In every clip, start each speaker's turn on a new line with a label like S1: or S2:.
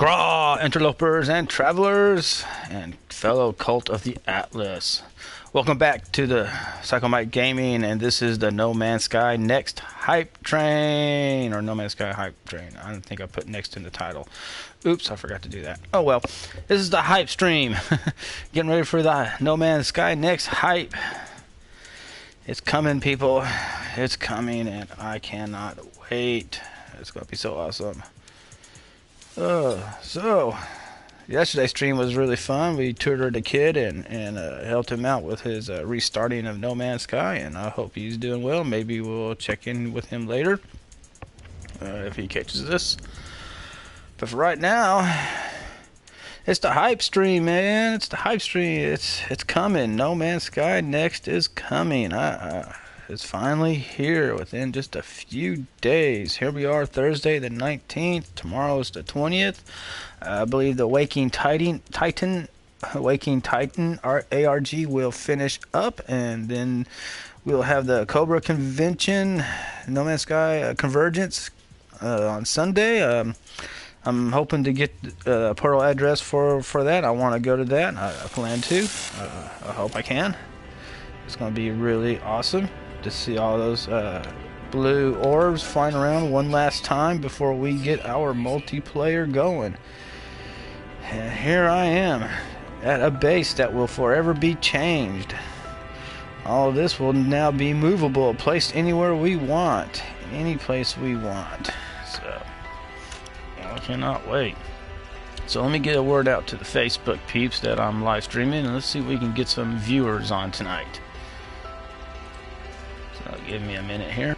S1: Graw, interlopers and travelers, and fellow cult of the Atlas. Welcome back to the Psychomite Gaming, and this is the No Man's Sky Next Hype Train, or No Man's Sky Hype Train. I don't think I put next in the title. Oops, I forgot to do that. Oh well, this is the hype stream. Getting ready for the No Man's Sky Next Hype. It's coming, people. It's coming, and I cannot wait. It's going to be so awesome. So yesterday's stream was really fun. We tutored a kid and helped him out with his restarting of No Man's Sky, and I hope he's doing well. Maybe we'll check in with him later if he catches this. But for right now, it's the hype stream, man. It's the hype stream. It's coming. No Man's Sky Next is coming. It's finally here within just a few days. Here we are, Thursday the 19th. Tomorrow is the 20th. I believe the Waking Titan ARG will finish up, and then we'll have the Cobra Convention, No Man's Sky Convergence on Sunday. I'm hoping to get a portal address for that. I want to go to that. I plan to. I hope I can. It's going to be really awesome to see all those blue orbs flying around one last time before we get our multiplayer going. And here I am at a base that will forever be changed. All of this will now be movable, placed anywhere we want, any place we want. So I cannot wait. So let me get a word out to the Facebook peeps that I'm live streaming, and let's see if we can get some viewers on tonight. So give me a minute here.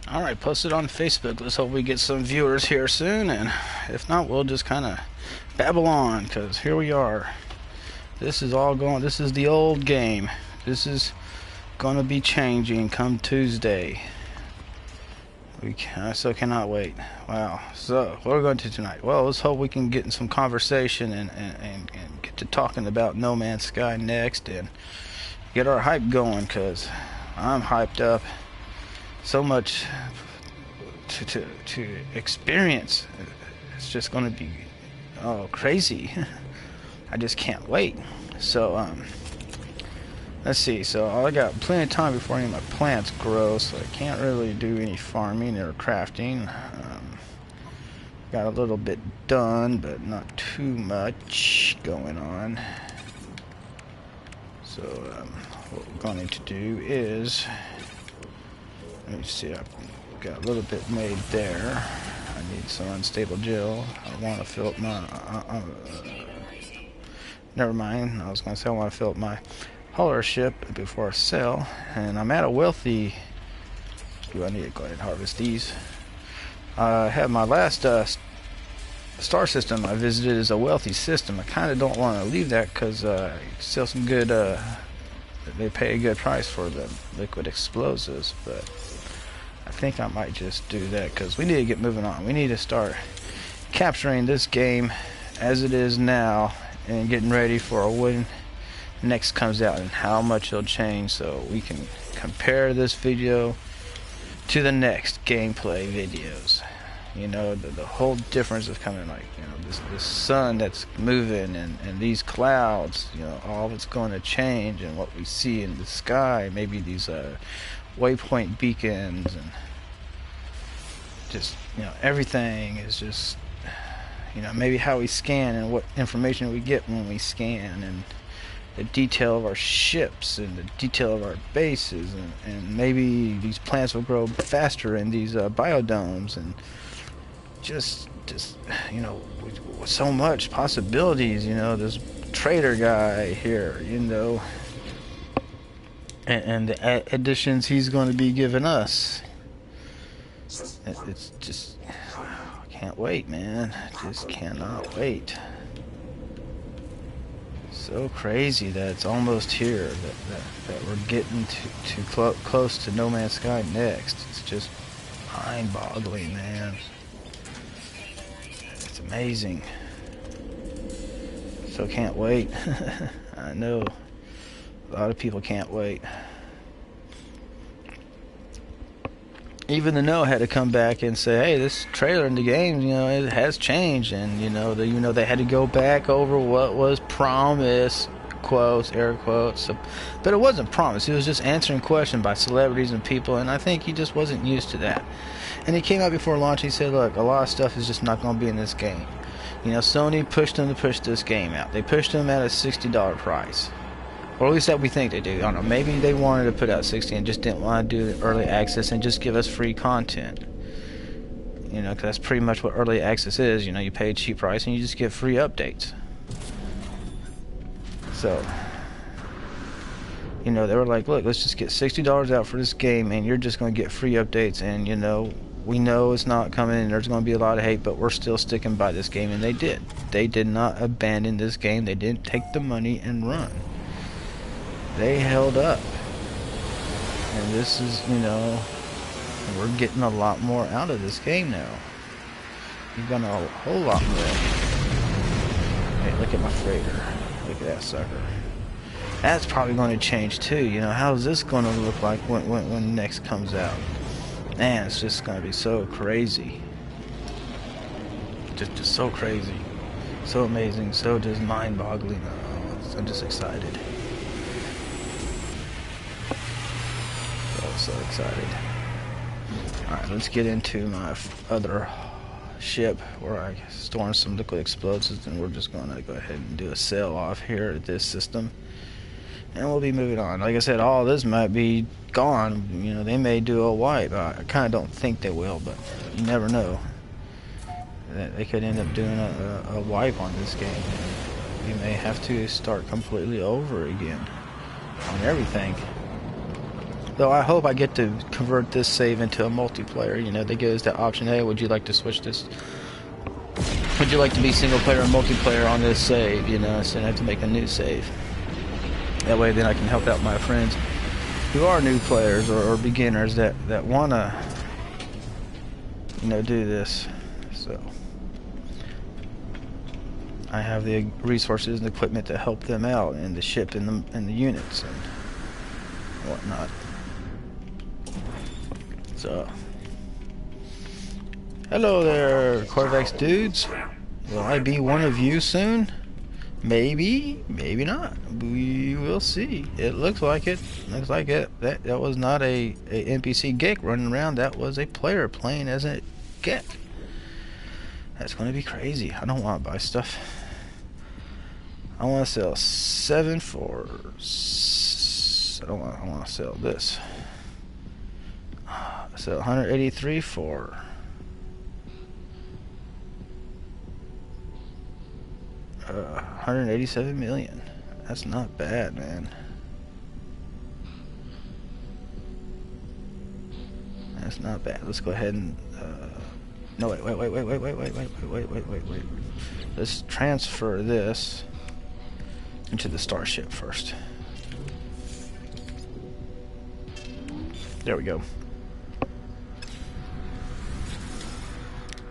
S1: Alright, post it on Facebook. Let's hope we get some viewers here soon, and if not, we'll just kind of babble on, because here we are. This is all going, this is the old game. This is going to be changing come Tuesday. I so cannot wait. Wow. So, what are we going to do tonight? Well, let's hope we can get in some conversation and get to talking about No Man's Sky Next and get our hype going, because I'm hyped up. So much to experience. It's just going to be crazy. I just can't wait. So let's see. So I got plenty of time before any of my plants grow, so I can't really do any farming or crafting. Got a little bit done, but not too much going on. So what we're going to do is, let me see, I've got a little bit made there. I need some unstable gel. I want to fill up my, never mind, I was going to say I want to fill up my hauler ship before I sell. And I'm at a wealthy, I need to go ahead and harvest these. I have my last star system I visited is a wealthy system. I kind of don't want to leave that because still some good, they pay a good price for the liquid explosives, but I think I might just do that because we need to get moving on. We need to start capturing this game as it is now and getting ready for when next comes out and how much it'll change, so we can compare this video to the next gameplay videos. You know, the whole difference of coming, like, you know, this sun that's moving and these clouds, you know, all that's going to change, and what we see in the sky, maybe these waypoint beacons, and just, you know, everything is just, you know, maybe how we scan and what information we get when we scan, and the detail of our ships and the detail of our bases, and maybe these plants will grow faster in these biodomes, and just you know, with so much possibilities, you know, this trader guy here, you know, and the additions he's going to be giving us. It's just, I can't wait, man. Just cannot wait. So crazy that it's almost here, that we're getting too close to No Man's Sky next. It's just mind-boggling, man. It's amazing. So can't wait. I know a lot of people can't wait. Even the No had to come back and say, hey, this trailer in the game, you know, it has changed, and you know, they had to go back over what was promised, quotes, air quotes. So, but it wasn't promised. It was just answering questions by celebrities and people, and I think he just wasn't used to that. And he came out before launch. He said, look, a lot of stuff is just not going to be in this game. You know, Sony pushed him to push this game out. They pushed him at a $60 price. Or at least that we think they do. I don't know. Maybe they wanted to put out 60 and just didn't want to do early access and just give us free content. You know, because that's pretty much what early access is. You know, you pay a cheap price and you just get free updates. So, you know, they were like, look, let's just get $60 out for this game and you're just going to get free updates. And, you know, we know it's not coming and there's going to be a lot of hate, but we're still sticking by this game. And they did. They did not abandon this game. They didn't take the money and run. They held up, and this is, you know, we're getting a lot more out of this game now. You've done a whole lot more. Hey, look at my freighter. Look at that sucker. That's probably going to change too. You know, how's this going to look like when next comes out? Man, it's just going to be so crazy. Just so crazy, so amazing, so just mind-boggling. I'm just excited. So excited. Alright, let's get into my other ship where I store some liquid explosives, and we're just going to go ahead and do a sell off here at this system, and we'll be moving on. Like I said, all this might be gone. You know, they may do a wipe. I kind of don't think they will, but you never know. They could end up doing a wipe on this game. We may have to start completely over again on everything. Though I hope I get to convert this save into a multiplayer. You know, they give us that option. Hey, would you like to switch this? Would you like to be single player or multiplayer on this save? You know, so I have to make a new save. That way, then I can help out my friends who are new players or beginners that wanna, you know, do this. So I have the resources and equipment to help them out, and the ship and the units and whatnot. So, hello there, Corvex dudes. Will I be one of you soon? Maybe, maybe not. We will see. It looks like it. Looks like it. That was not a NPC geek running around. That was a player playing as a geek. That's going to be crazy. I don't want to buy stuff. I want to sell 7 for I don't want. I want to sell this. So 183 for 187 million. That's not bad, man. That's not bad. Let's go ahead and no, wait. Let's transfer this into the Starship first. There we go.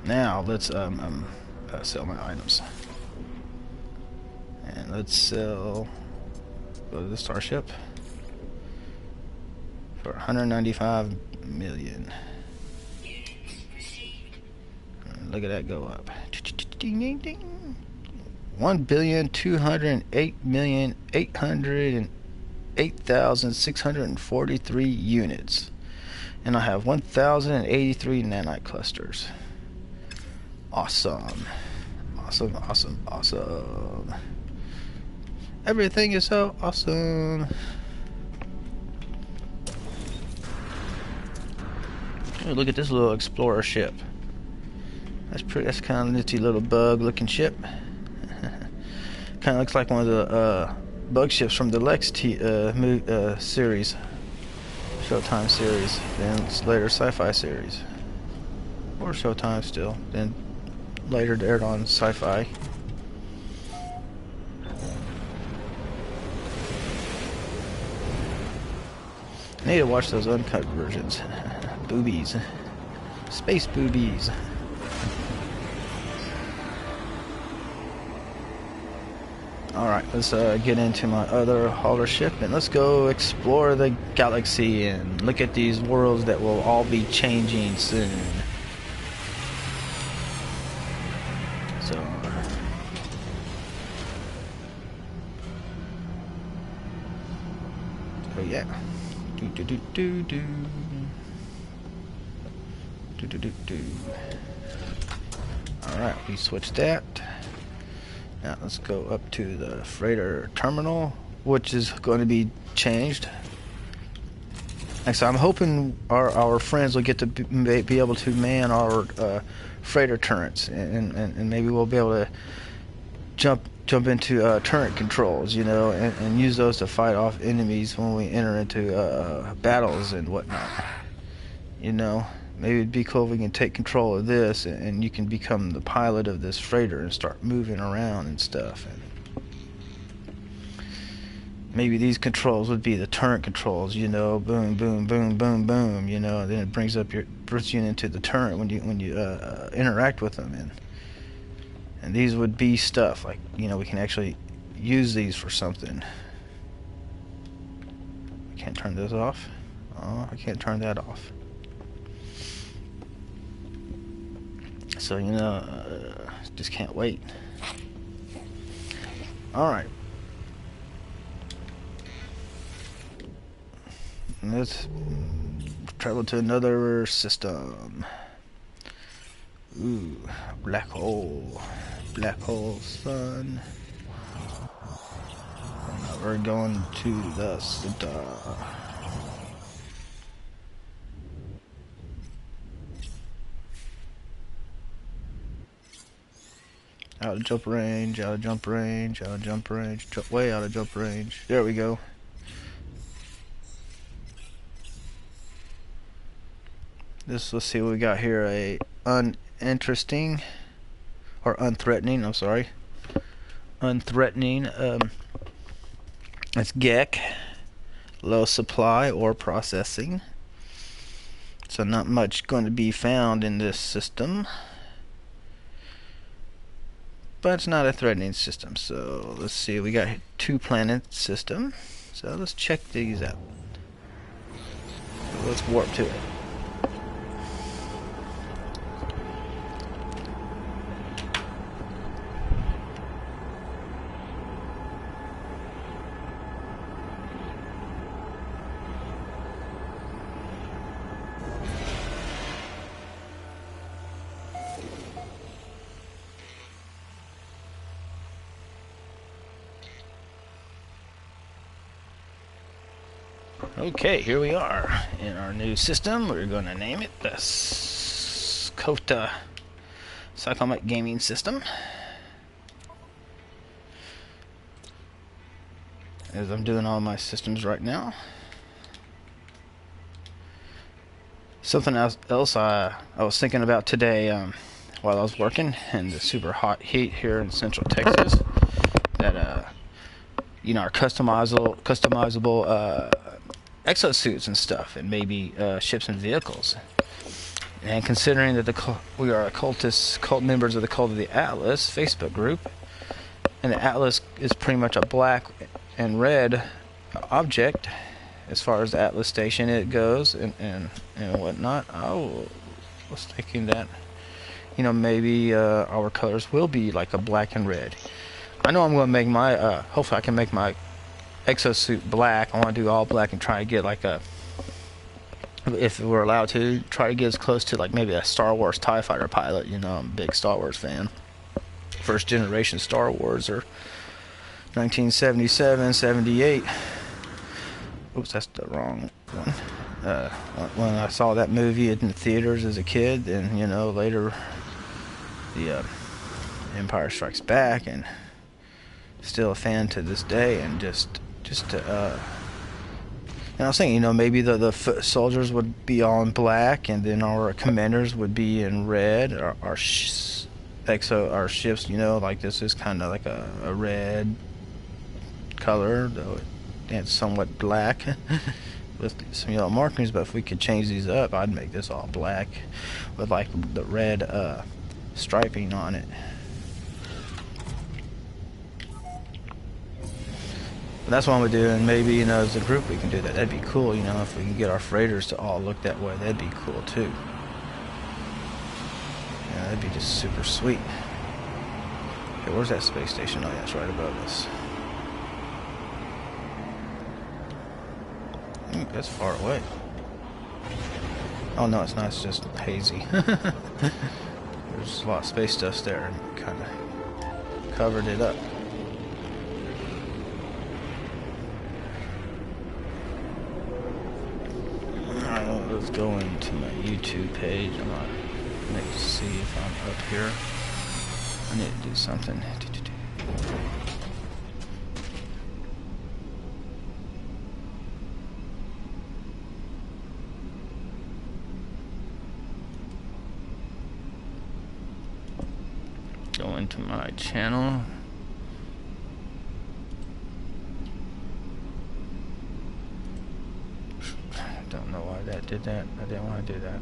S1: Now let's sell my items. And let's sell, go to the Starship for 195 million. And look at that go up. Ding ding ding. 1,208,808,643 units. And I have 1,083 nanite clusters. Awesome. Awesome, awesome, awesome. Everything is so awesome. Ooh, look at this little explorer ship. That's kind of nifty little bug looking ship. Kind of looks like one of the bug ships from the Lex series, Showtime series, then later Sci-Fi series, or Showtime still, then later aired on Sci-Fi. I need to watch those uncut versions. Boobies. Space boobies. Alright, let's get into my other hauler ship and let's go explore the galaxy and look at these worlds that will all be changing soon. So oh yeah. Alright, we switched that. Now let's go up to the freighter terminal, which is going to be changed. So I'm hoping our friends will get to be able to man our freighter turrets, and maybe we'll be able to jump into turret controls, you know, and use those to fight off enemies when we enter into battles and whatnot. You know, maybe it'd be cool if we can take control of this and you can become the pilot of this freighter and start moving around and stuff. And maybe these controls would be the turret controls, you know, boom, boom, boom, boom, boom, you know. Then it brings you into the turret when you interact with them, and these would be stuff like, you know, we can actually use these for something. I can't turn this off. Oh, I can't turn that off. So, you know, just can't wait. Alright. Let's travel to another system. Ooh, black hole. Black hole sun. Now we're going to the center. Out of jump range, out of jump range, out of jump range, way out of jump range. There we go. Let's see what we got here. A uninteresting, or unthreatening, I'm sorry. Unthreatening, it's GEC. Low supply or processing. So not much going to be found in this system. But it's not a threatening system. So let's see, we got 2 planet system. So let's check these out. So let's warp to it. Okay, here we are in our new system. We're going to name it the Kota Cyclomic Gaming System. As I'm doing all my systems right now. Something else I was thinking about today while I was working in the super hot heat here in Central Texas, that our customizable exosuits and stuff, and maybe ships and vehicles. And considering that we are cult members of the Cult of the Atlas Facebook group, and the Atlas is pretty much a black and red object as far as the Atlas station it goes, and whatnot. I was thinking that maybe our colors will be like a black and red. I know I'm going to make my hopefully I can make my exosuit black. I want to do all black and try to get like if we're allowed to, try to get as close to like maybe a Star Wars TIE Fighter pilot. I'm a big Star Wars fan. First generation Star Wars, or 1977, 78. Oops, that's the wrong one. When I saw that movie in the theaters as a kid, and later the Empire Strikes Back, and still a fan to this day. And and I was thinking, maybe the foot soldiers would be all in black, and then our commanders would be in red. Our ships, like this is kind of like a red color, though it's somewhat black with some yellow markings. But if we could change these up, I'd make this all black with like the red striping on it. But that's what I'm gonna do, and maybe as a group we can do that. That'd be cool. If we can get our freighters to all look that way, that'd be cool too. Yeah, that'd be just super sweet. Okay, where's that space station? Oh yeah, it's right above us. That's far away. Oh no, it's not. It's just hazy. There's a lot of space dust there, and kind of covered it up. Alright, let's go into my YouTube page. I'm gonna see if I'm up here. I need to do something. Go into my channel. Don't know why that did that. I didn't want to do that.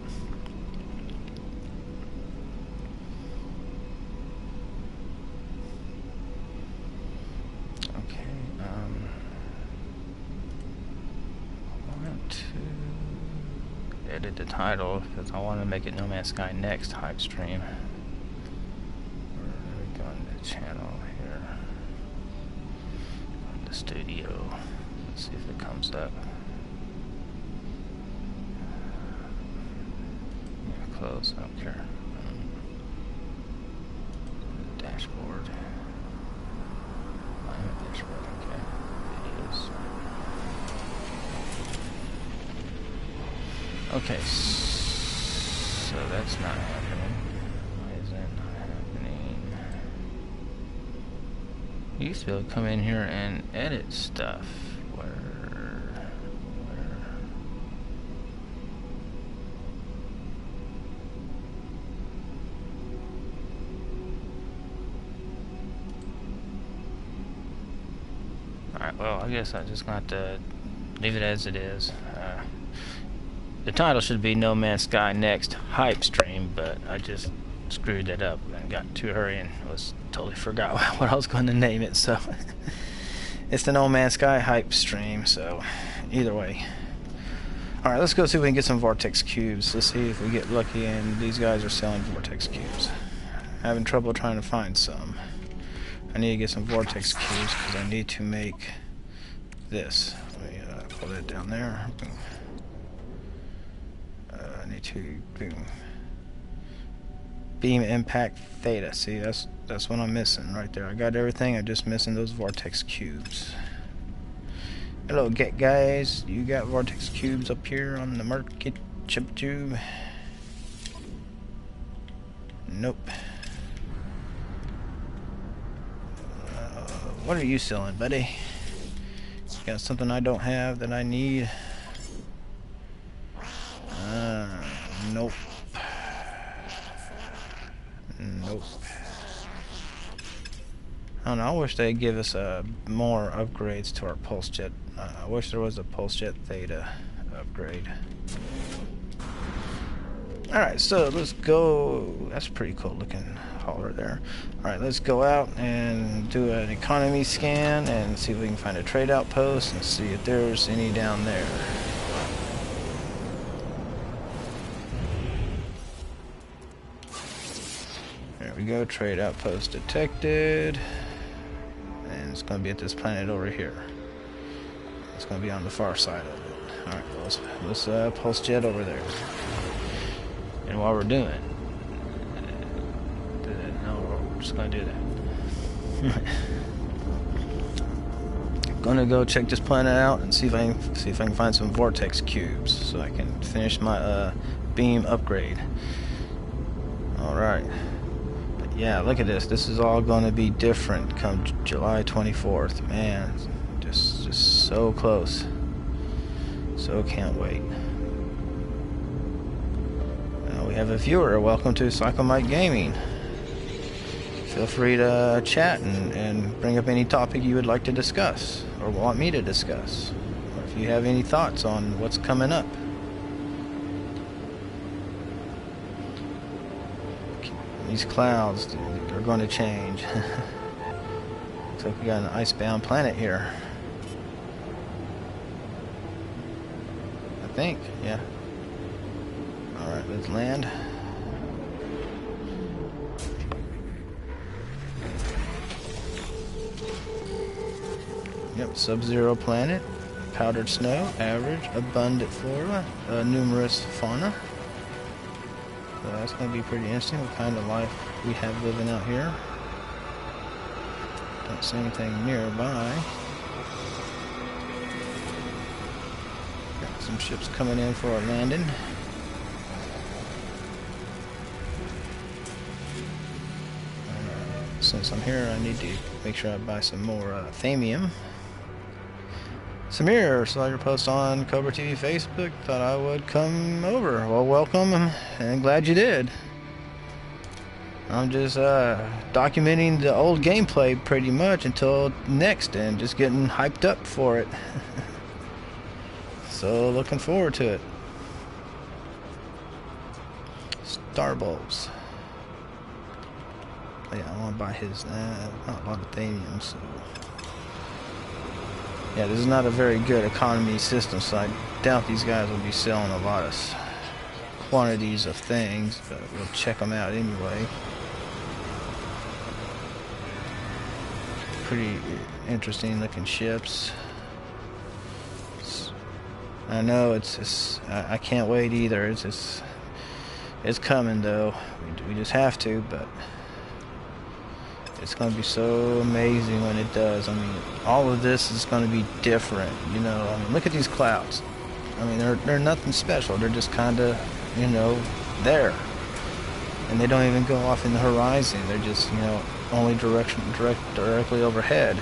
S1: Okay, I want to edit the title because I want to make it No Man's Sky Next hype stream. Channel here on the studio. Let's see if it comes up. Yeah, close. I don't care. Dashboard. Dashboard. Okay. Videos. Okay. So that's not happening. Why is that not happening? You used to be able to come in here and edit stuff. Where? Alright, well, I guess I just got to leave it as it is. The title should be No Man's Sky Next Hype Stream, but I just screwed that up and got too hurry and totally forgot what I was going to name it. So it's the No Man's Sky Hype Stream. So either way, all right, let's go see if we can get some vortex cubes. Let's see if we get lucky and these guys are selling vortex cubes. Having trouble trying to find some. I need to get some vortex cubes because I need to make this. Let me put that down there. I need to beam impact theta. See, that's what I'm missing right there. I got everything. I'm just missing those vortex cubes. Hello, guys. You got vortex cubes up here on the market chip tube? Nope. What are you selling, buddy? Got something I don't have that I need? Nope. Nope. I don't know, I wish they'd give us more upgrades to our pulse jet. I wish there was a pulse jet theta upgrade. Alright, so let's go. That's a pretty cool looking hauler there. Alright, let's go out and do an economy scan and see if we can find a trade outpost and see if there's any down there. There we go, trade outpost detected. And it's going to be at this planet over here. It's going to be on the far side of it. Alright, let's pulse jet over there. And while we're doing it, no, we're just going to do that. Gonna go check this planet out and see if I can find some vortex cubes so I can finish my beam upgrade. All right. But yeah, look at this. This is all going to be different come July 24th. Man, just so close. So can't wait. We have a viewer. Welcome to Psychomite Gaming. Feel free to chat and bring up any topic you would like to discuss or want me to discuss, or if you have any thoughts on what's coming up. These clouds are going to change. Looks like we got an icebound planet here. I think, yeah. Alright, let's land. Yep, sub-zero planet, powdered snow, average, abundant flora, numerous fauna. So that's going to be pretty interesting, what kind of life we have living out here. Don't see anything nearby. Got some ships coming in for a landing. Since I'm here, I need to make sure I buy some more Thamium. Samir saw your post on Cobra TV Facebook. Thought I would come over. Well, welcome, and glad you did. I'm just documenting the old gameplay pretty much until next, and just getting hyped up for it. So looking forward to it. Star bulbs. Yeah, I want to buy his, not a lot of Thamium, so. Yeah, this is not a very good economy system, so I doubt these guys will be selling a lot of quantities of things, but we'll check them out anyway. Pretty interesting looking ships. I know I can't wait either. It's coming though. We just have to, but it's going to be so amazing when it does. I mean, all of this is going to be different, you know. I mean, look at these clouds. I mean, they're nothing special. They're just kind of, you know, there. And they don't even go off in the horizon. They're just, you know, only directly overhead.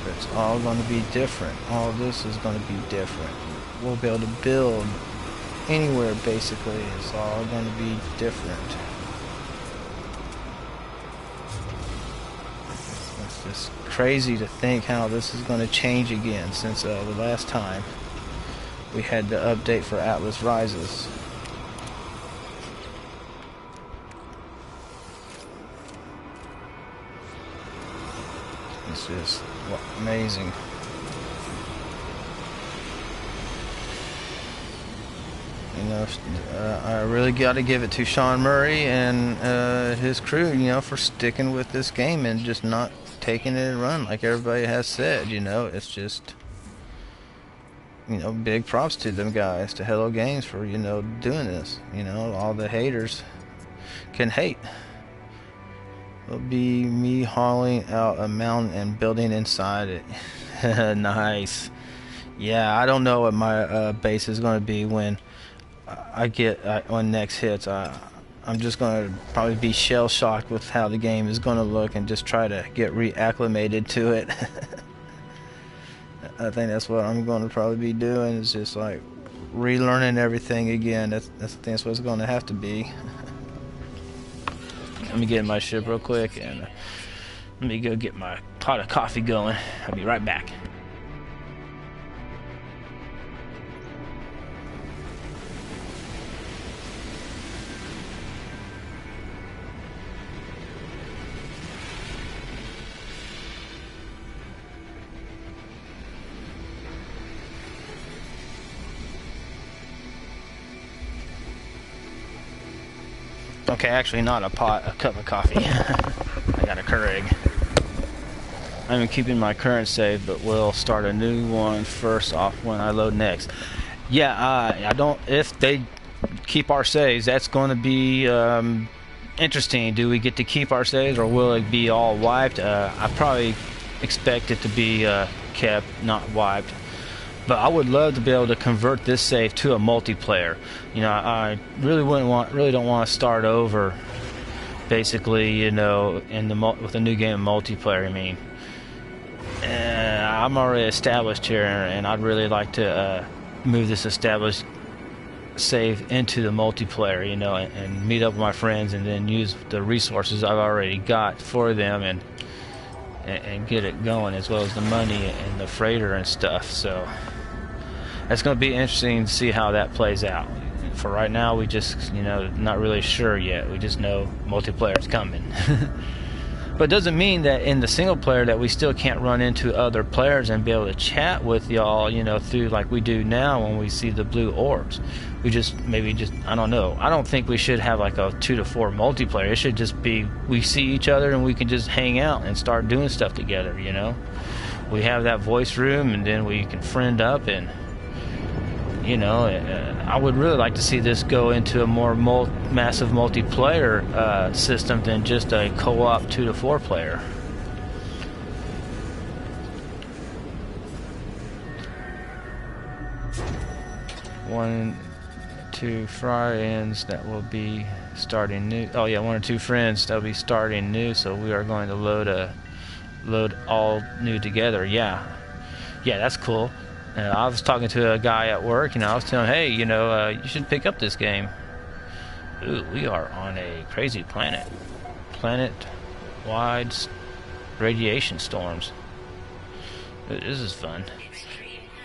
S1: But it's all going to be different. All of this is going to be different. We'll be able to build anywhere, basically. It's all going to be different. It's crazy to think how this is going to change again since the last time we had the update for Atlas Rises. It's just amazing. You know, I really got to give it to Sean Murray and his crew, you know, for sticking with this game and just not taking it and run like everybody has said. You know, it's just, you know, big props to them guys, to Hello Games for, you know, doing this. You know, all the haters can hate. It'll be me hauling out a mountain and building inside it. Nice. Yeah, I don't know what my base is going to be when I get when next hits. I'm just going to probably be shell shocked with how the game is going to look and just try to get reacclimated to it. I think that's what I'm going to probably be doing, is just like relearning everything again. I think that's what it's going to have to be. Let me get in my ship real quick and let me go get my pot of coffee going. I'll be right back. Okay, actually not a pot, a cup of coffee. I got a Keurig. I'm keeping my current save, but we'll start a new one first off when I load next. Yeah, I don't. If they keep our saves, that's going to be interesting. Do we get to keep our saves, or will it be all wiped? I probably expect it to be kept, not wiped. But I would love to be able to convert this save to a multiplayer. You know, I really don't want to start over. Basically, you know, with a new game of multiplayer. I mean, I'm already established here, and I'd really like to move this established save into the multiplayer. You know, and meet up with my friends, and then use the resources I've already got for them, and get it going, as well as the money and the freighter and stuff. So it's going to be interesting to see how that plays out. For right now, we just, you know, not really sure yet. We just know multiplayer's coming. But it doesn't mean that in the single player that we still can't run into other players and be able to chat with y'all, you know, through like we do now when we see the blue orbs. We just, I don't know. I don't think we should have like a 2 to 4 multiplayer. It should just be, we see each other and we can just hang out and start doing stuff together, you know. We have that voice room, and then we can friend up, and you know, I would really like to see this go into a more massive multiplayer system than just a co-op 2 to 4 player. One, two friends that will be starting new. Oh yeah, 1 or 2 friends that will be starting new. So we are going to load all new together. Yeah, that's cool. I was talking to a guy at work, and I was telling him, hey, you know, you should pick up this game. Ooh, we are on a crazy planet. Planet-wide radiation storms. This is fun.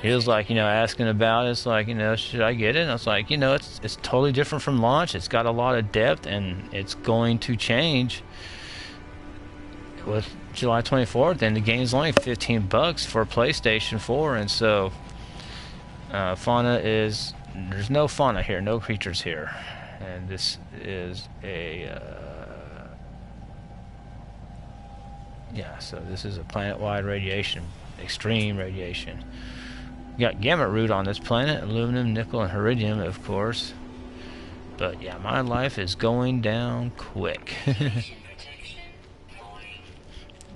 S1: He was like, you know, asking about it. It's like, you know, should I get it? And I was like, you know, it's totally different from launch. It's got a lot of depth, and it's going to change with July 24th, and the game's only $15 for PlayStation 4, and so fauna is, there's no fauna here, no creatures here, and this is a yeah, so this is a planet-wide radiation, extreme radiation. You got gamma root on this planet, aluminum, nickel, and iridium, of course, but yeah, my life is going down quick.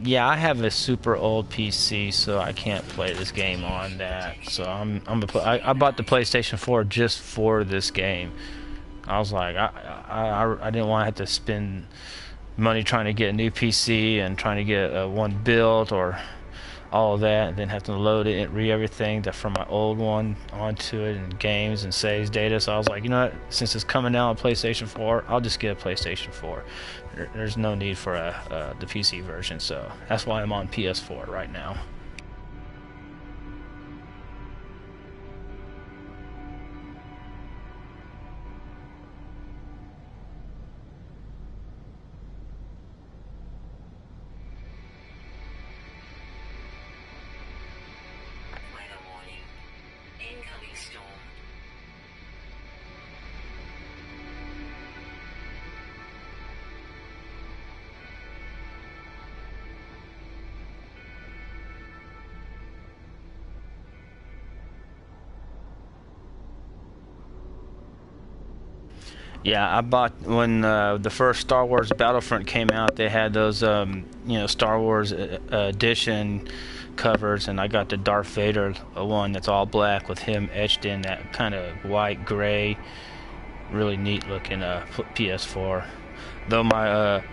S1: Yeah, I have a super old PC, so I can't play this game on that. So I bought the PlayStation 4 just for this game. I was like, I didn't want to have to spend money trying to get a new PC and trying to get one built or all of that, and then have to load it and read everything from my old one onto it, and games and saves data. So I was like, you know what, since it's coming out on PlayStation 4, I'll just get a PlayStation 4. There's no need for the PC version, so that's why I'm on PS4 right now. Yeah, I bought when the first Star Wars Battlefront came out. They had those, you know, Star Wars edition covers, and I got the Darth Vader one that's all black with him etched in that kind of white gray, really neat looking PS4. Though my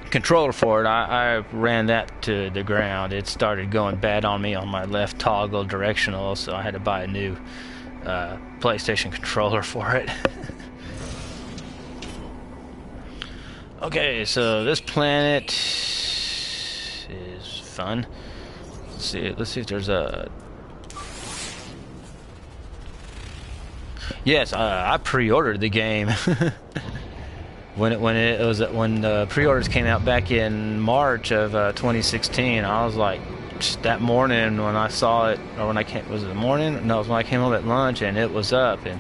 S1: controller for it, I ran that to the ground. It started going bad on me on my left toggle directional, so I had to buy a new PlayStation controller for it. Okay, so this planet is fun. Let's see if there's a... Yes, I pre-ordered the game. when the pre-orders came out back in March of 2016, I was like, that morning when I saw it, or when I came, was it the morning? No, it was when I came home at lunch and it was up, and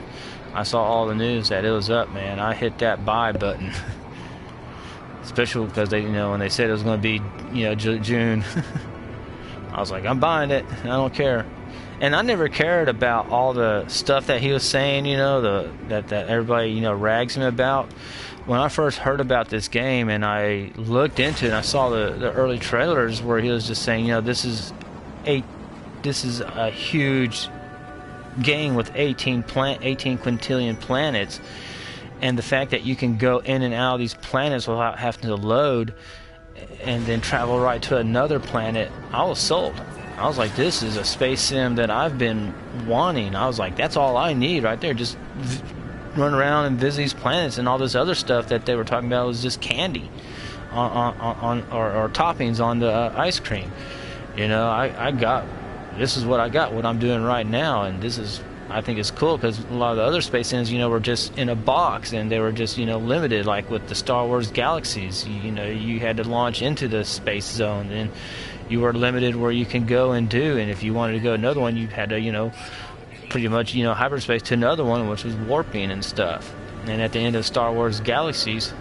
S1: I saw all the news that it was up, man. I hit that buy button. Especially because they, when they said it was going to be, June. I was like, I'm buying it. I don't care. And I never cared about all the stuff that he was saying, that everybody, rags him about. When I first heard about this game and I looked into it and I saw the early trailers where he was just saying, this is a huge game with 18 quintillion planets. And the fact that you can go in and out of these planets without having to load and then travel right to another planet, I was sold. I was like, this is a space sim that I've been wanting. I was like, that's all I need right there. Just run around and visit these planets, and all this other stuff that they were talking about was just candy or toppings on the ice cream. This is what I got, what I'm doing right now, and I think it's cool because a lot of the other space sims, were just in a box and they were just, limited, like with the Star Wars Galaxies. You had to launch into the space zone, and you were limited where you can go and do. And if you wanted to go another one, you had to, pretty much, hyperspace to another one, which was warping and stuff. And at the end of Star Wars Galaxies,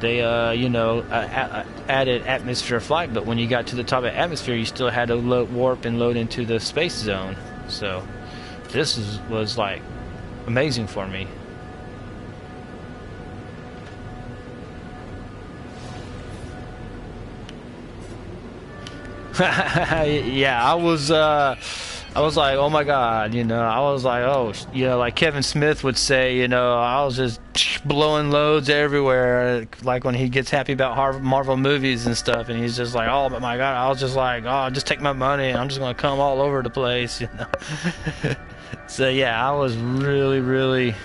S1: they, added atmosphere flight. But when you got to the top of atmosphere, you still had to warp and load into the space zone. So this was like amazing for me. Yeah, I was like, oh my God, I was like, oh, like Kevin Smith would say, I was just blowing loads everywhere, like when he gets happy about Marvel movies and stuff, and he's just like, oh my God, I was just like, oh, just take my money and I'm just gonna come all over the place, So yeah, I was really, really, when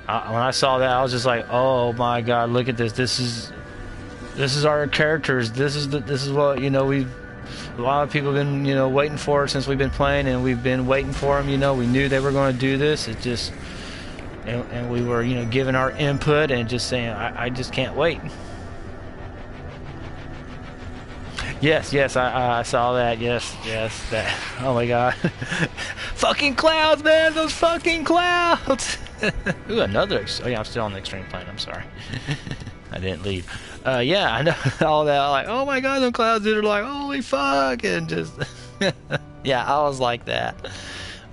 S1: I saw that, I was just like, oh my God, look at this. This is our characters. This is what, a lot of people have been, waiting for it since we've been playing, and we've been waiting for them. We knew they were going to do this. It just, and we were, giving our input and just saying, I just can't wait. Yes, I saw that. Yes, that. Oh my God. Fucking clouds, man, those fucking clouds. Ooh, another, oh yeah, I'm still on the extreme plane, I'm sorry. I didn't leave. Yeah, I know all that, like, oh my God, the clouds that are like, holy fuck, and just, yeah, I was like that.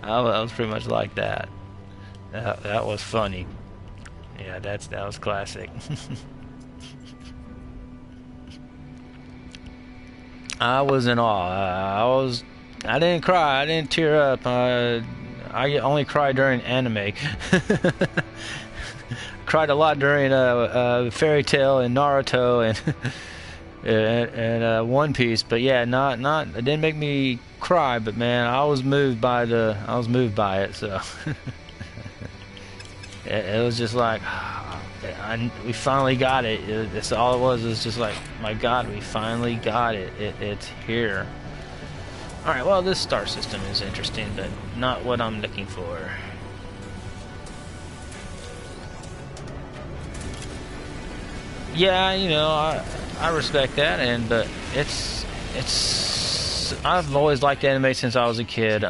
S1: I was pretty much like that. That was funny. Yeah, that was classic. I was in awe. I didn't cry. I didn't tear up. I only cried during anime. Cried a lot during Fairy Tail and Naruto and One Piece. But yeah, it didn't make me cry. But man, I was moved by it. So it was just like, we finally got it. That's all it was. It was just like, my God, we finally got it. It's here. Alright, well, this star system is interesting, but not what I'm looking for. Yeah, I respect that, but I've always liked anime since I was a kid.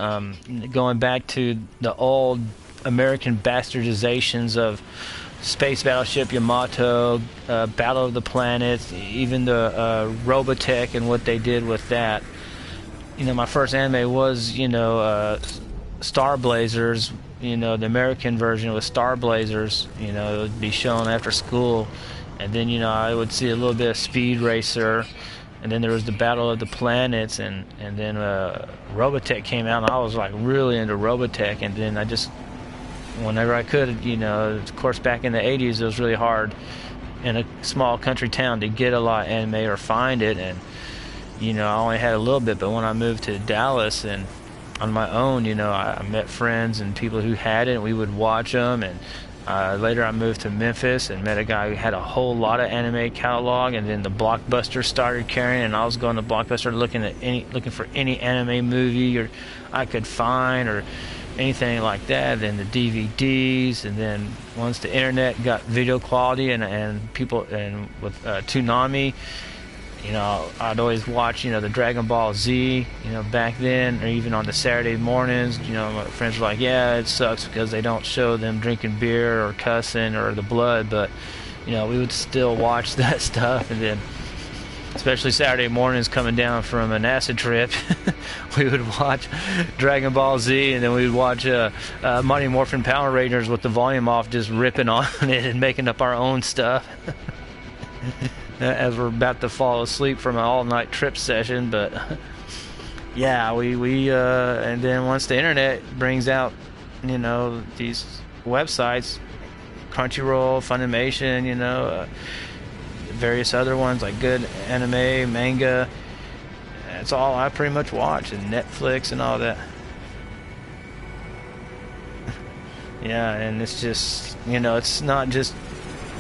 S1: Going back to the old American bastardizations of Space Battleship Yamato, Battle of the Planets, even the Robotech and what they did with that. My first anime was, Star Blazers. The American version was Star Blazers. It would be shown after school. And then, I would see a little bit of Speed Racer. and then there was the Battle of the Planets, and then Robotech came out, and I was like really into Robotech, and then I just, whenever I could, you know, of course back in the 80s it was really hard in a small country town to get a lot of anime or find it, and you know, I only had a little bit. But when I moved to Dallas and on my own, you know, I met friends and people who had it, and we would watch them. And later I moved to Memphis and met a guy who had a whole lot of anime catalog, and then the Blockbuster started carrying, and I was going to Blockbuster looking for any anime movie or I could find or anything like that. Then the DVDs, and then once the internet got video quality and people, and with Toonami, you know, I'd always watch, you know, the Dragon Ball Z, you know, back then, or even on the Saturday mornings. You know, my friends were like, yeah, it sucks because they don't show them drinking beer or cussing or the blood, but, you know, we would still watch that stuff. And then, especially Saturday mornings coming down from an acid trip, we would watch Dragon Ball Z, and then we would watch Mighty Morphin Power Rangers with the volume off, just ripping on it and making up our own stuff. As we're about to fall asleep from an all-night trip session. But yeah, we and then once the internet brings out, you know, these websites, Crunchyroll, Funimation, you know, various other ones like good anime, manga, that's all I pretty much watch, and Netflix and all that. Yeah, and it's just, you know, it's not just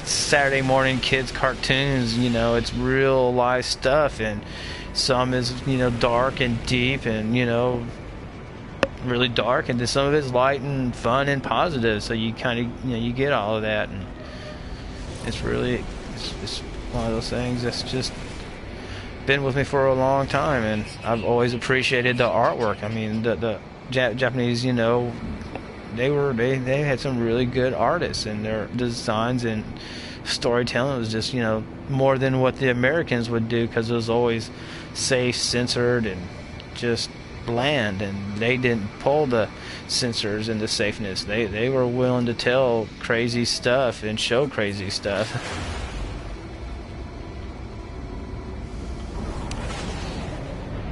S1: Saturday morning kids cartoons, you know, it's real life stuff, and some is, you know, dark and deep and, you know, really dark, and then some of it's light and fun and positive, so you kind of, you know, you get all of that, and it's really, it's one of those things that's just been with me for a long time, and I've always appreciated the artwork. I mean, the Japanese, you know, they had some really good artists, and their designs and storytelling was just, you know, more than what the Americans would do, because it was always safe, censored, and just bland, and they didn't pull the censors and the safeness. They were willing to tell crazy stuff and show crazy stuff.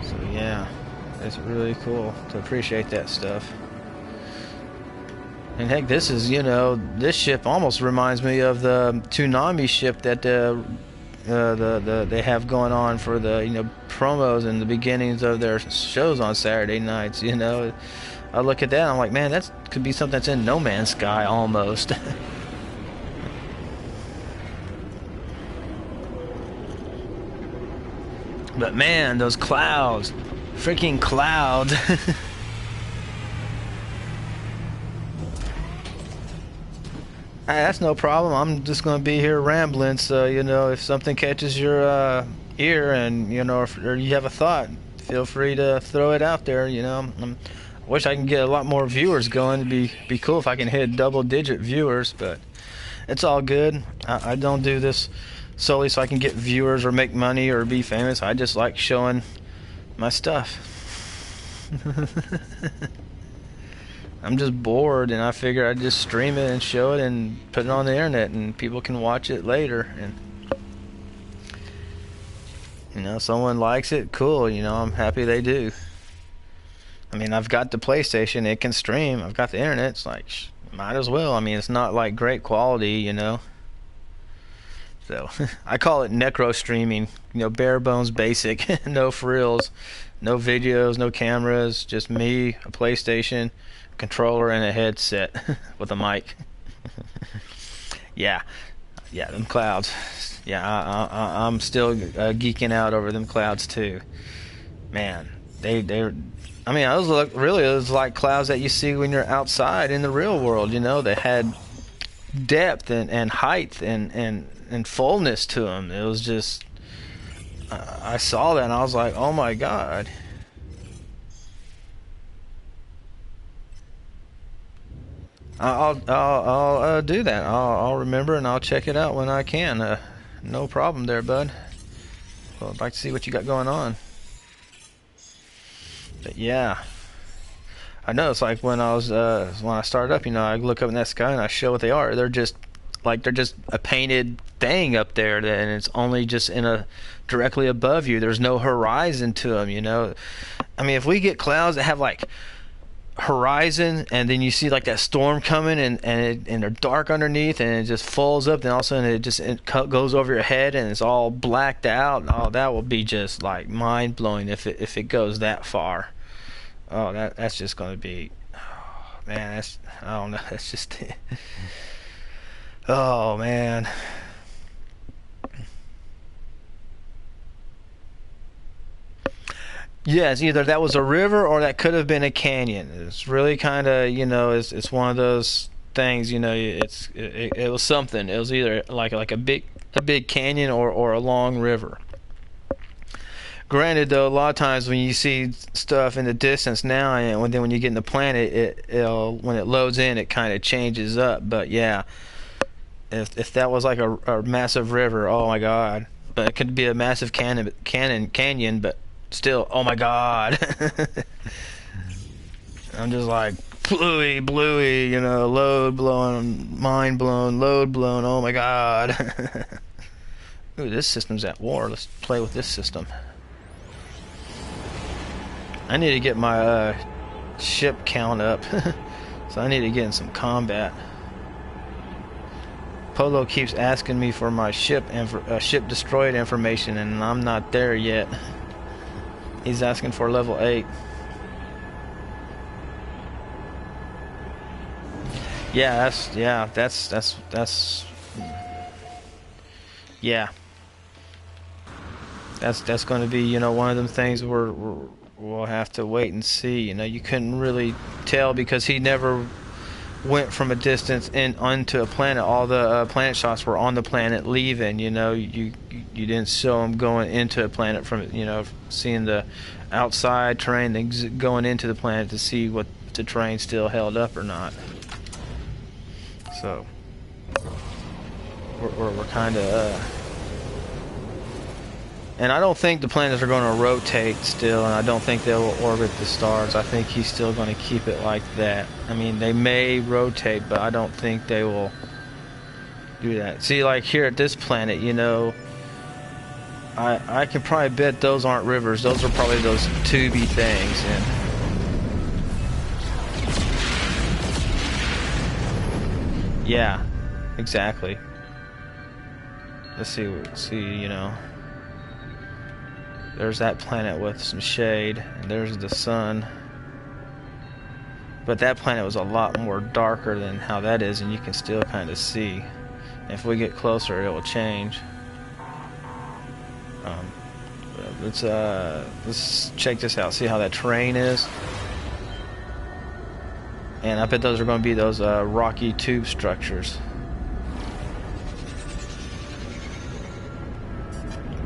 S1: So yeah, it's really cool to appreciate that stuff. And heck, this is, you know, this ship almost reminds me of the Toonami ship that they have going on for the, you know, promos and the beginnings of their shows on Saturday nights. You know, I look at that and I'm like, man, that could be something that's in No Man's Sky almost. But man, those clouds, freaking clouds. That's no problem. I'm just going to be here rambling. So, you know, if something catches your ear, and, you know, or you have a thought, feel free to throw it out there. You know, I wish I can get a lot more viewers going. It'd be cool if I can hit double-digit viewers, but it's all good. I don't do this solely so I can get viewers or make money or be famous. I just like showing my stuff. I'm just bored, and I figure I'd just stream it and show it and put it on the internet, and people can watch it later. And, you know, someone likes it, cool. You know, I'm happy they do. I mean, I've got the PlayStation, it can stream. I've got the internet, it's like, might as well. I mean, it's not like great quality, you know. So I call it necro streaming. You know, bare bones, basic, no frills, no videos, no cameras, just me, a PlayStation, controller, and a headset with a mic. Yeah, them clouds. Yeah, I'm still geeking out over them clouds too. Man, they're. I mean, those look really. It was like clouds that you see when you're outside in the real world. You know, they had depth and height and fullness to them. It was just. I saw that and I was like, oh my God. I'll do that. I'll remember and I'll check it out when I can. No problem there, bud. Well, I'd like to see what you got going on. But yeah, I know it's like when I started up. You know, I look up in that sky and I show what they are. They're just a painted staying up there, and it's only just in a directly above you. There's no horizon to them, you know. I mean, if we get clouds that have like horizon, and then you see like that storm coming, and they're dark underneath, and it just falls up, then all of a sudden it goes over your head, and it's all blacked out, and all that will be just like mind blowing if it goes that far. Oh, that's just gonna be, oh, man. I don't know. That's just, oh man. Yes, either that was a river or that could have been a canyon. It's really kind of, you know, it's one of those things, you know. It was something. It was either like a big canyon or a long river. Granted, though, a lot of times when you see stuff in the distance now, and then when you get in the planet, when it loads in, it kind of changes up. But yeah, if that was like a massive river, oh my God! But it could be a massive canyon, but still, oh my God! I'm just like bluey, you know, load blowing, mind blown, load blown. Oh my God! Ooh, this system's at war. Let's play with this system. I need to get my ship count up, so I need to get in some combat. Polo keeps asking me for my ship destroyed information, and I'm not there yet. He's asking for level 8. Yeah, that's going to be, you know, one of them things where we'll have to wait and see. You know, you couldn't really tell because he never went from a distance onto a planet. All the planet shots were on the planet leaving. You know, you didn't show him going into a planet from, you know, seeing the outside terrain, then going into the planet to see what the terrain still held up or not. So we're kind of. And I don't think the planets are going to rotate still, and I don't think they will orbit the stars. I think he's still going to keep it like that. I mean, they may rotate, but I don't think they will do that. See, like here at this planet, you know, I can probably bet those aren't rivers. Those are probably those tubey things. And yeah, exactly. Let's see, you know. There's that planet with some shade, and there's the sun. But that planet was a lot more darker than how that is, and you can still kind of see. If we get closer, it will change. Let's check this out. See how that terrain is. And I bet those are going to be those rocky tube structures.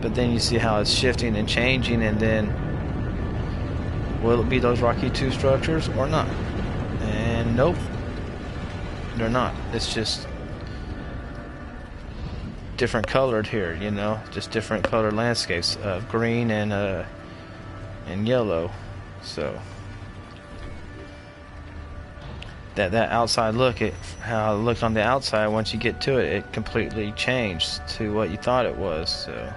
S1: But then you see how it's shifting and changing, and then will it be those rocky tube structures or not? And nope, they're not. It's just different colored here, you know, just different colored landscapes of green and yellow. So that outside look, how it looked on the outside, once you get to it, it completely changed to what you thought it was. So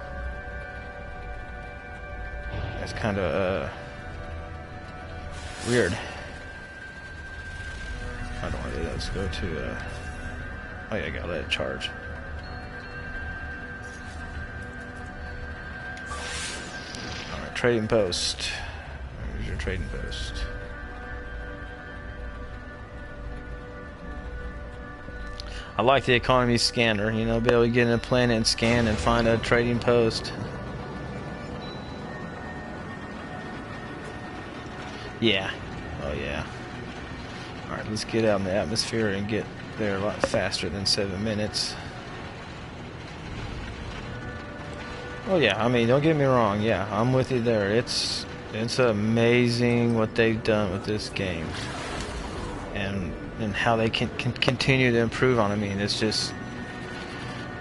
S1: that's kind of weird. I don't want to do that. Let's go to oh yeah, I gotta let it charge. Alright, trading post. Where's your trading post? I like the economy scanner, you know, be able to get in a planet and scan and find a trading post. Yeah. Oh yeah. Alright, let's get out in the atmosphere and get there a lot faster than 7 minutes. Oh yeah, I mean, don't get me wrong, yeah, I'm with you there. It's amazing what they've done with this game. And how they can continue to improve on it. I mean, it's just,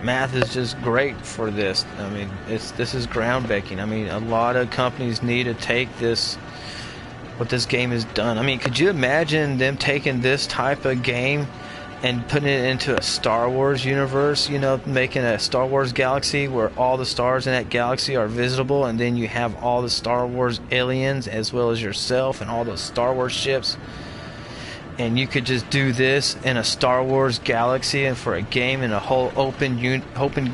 S1: math is just great for this. I mean, this is groundbreaking. I mean, a lot of companies need to take this, what this game has done. I mean, could you imagine them taking this type of game and putting it into a Star Wars universe, you know, making a Star Wars galaxy where all the stars in that galaxy are visible, and then you have all the Star Wars aliens as well as yourself and all those Star Wars ships. And you could just do this in a Star Wars galaxy and for a game in a whole open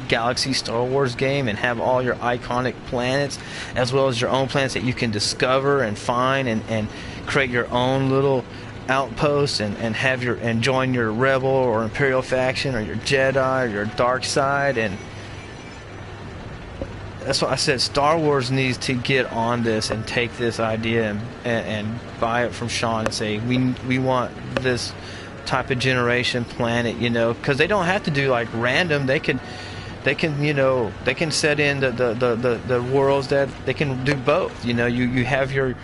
S1: galaxy Star Wars game, and have all your iconic planets as well as your own planets that you can discover and find, and create your own little outposts, and have and join your Rebel or Imperial faction or your Jedi or your dark side. And that's what I said, Star Wars needs to get on this and take this idea and buy it from Sean and say, we want this type of generation planet, you know, because they don't have to do like random. They can you know, they can set in the worlds that they can do both. You know, you have your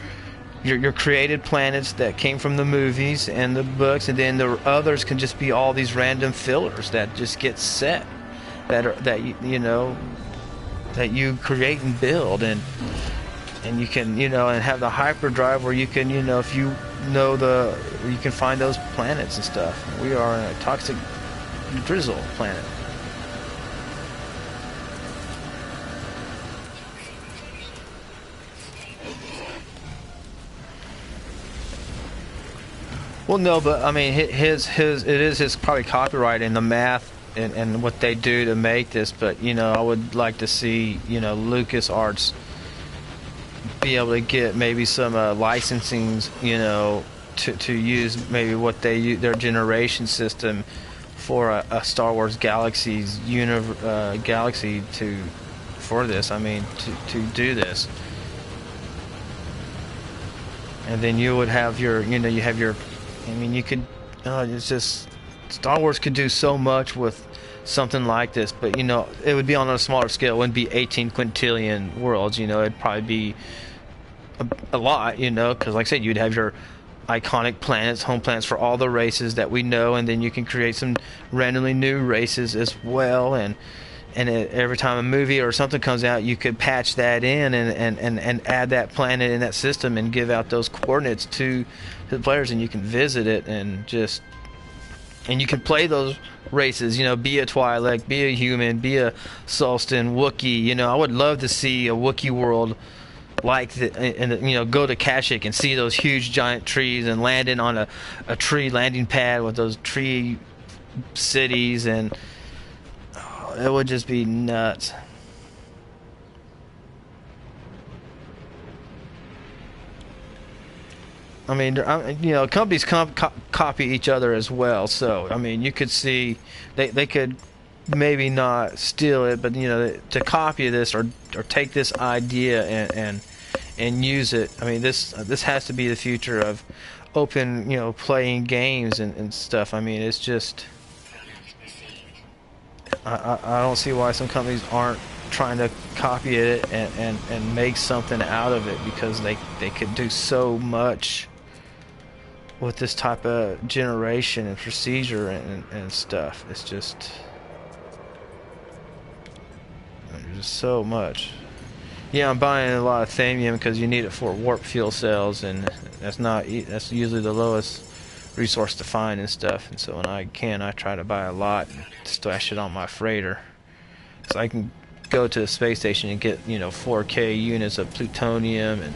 S1: created planets that came from the movies and the books, and then the others can just be all these random fillers that just get set, that you know, that you create and build, and you can, you know, and have the hyperdrive where you can, you know, if you know you can find those planets and stuff. We are in a toxic drizzle planet. Well, no, but I mean, it is his probably copyright in the math and what they do to make this. But you know, I would like to see, you know, LucasArts be able to get maybe some licensings, you know, to use maybe what they use, their generation system for a Star Wars Galaxy's galaxy for this. I mean, to do this. And then you would have your, you know, you have your, I mean, you could, it's just, Star Wars could do so much with something like this, but, you know, it would be on a smaller scale. It wouldn't be 18 quintillion worlds, you know, it'd probably be a lot, you know, because like I said, you'd have your iconic planets, home planets for all the races that we know, and then you can create some randomly new races as well, and every time a movie or something comes out, you could patch that in and add that planet in that system and give out those coordinates to the players, and you can visit it and you can play those races, you know, be a Twi'lek, be a human, be a Sulstan, Wookiee. You know, I would love to see a Wookiee world like the, and you know, go to Kashyyyk and see those huge giant trees and landing on a tree landing pad with those tree cities, and it would just be nuts. I mean, you know, companies copy each other as well. So, I mean, you could see they could maybe not steal it, but, you know, to copy this or take this idea and use it. I mean, this has to be the future of open, you know, playing games and stuff. I mean, it's just, I don't see why some companies aren't trying to copy it and make something out of it, because they could do so much with this type of generation and procedure and stuff. It's just, there's just so much. Yeah, I'm buying a lot of Thamium because you need it for warp fuel cells, and that's usually the lowest resource to find and stuff. And so when I try to buy a lot and stash it on my freighter, so I can go to the space station and get, you know, 4K units of plutonium, and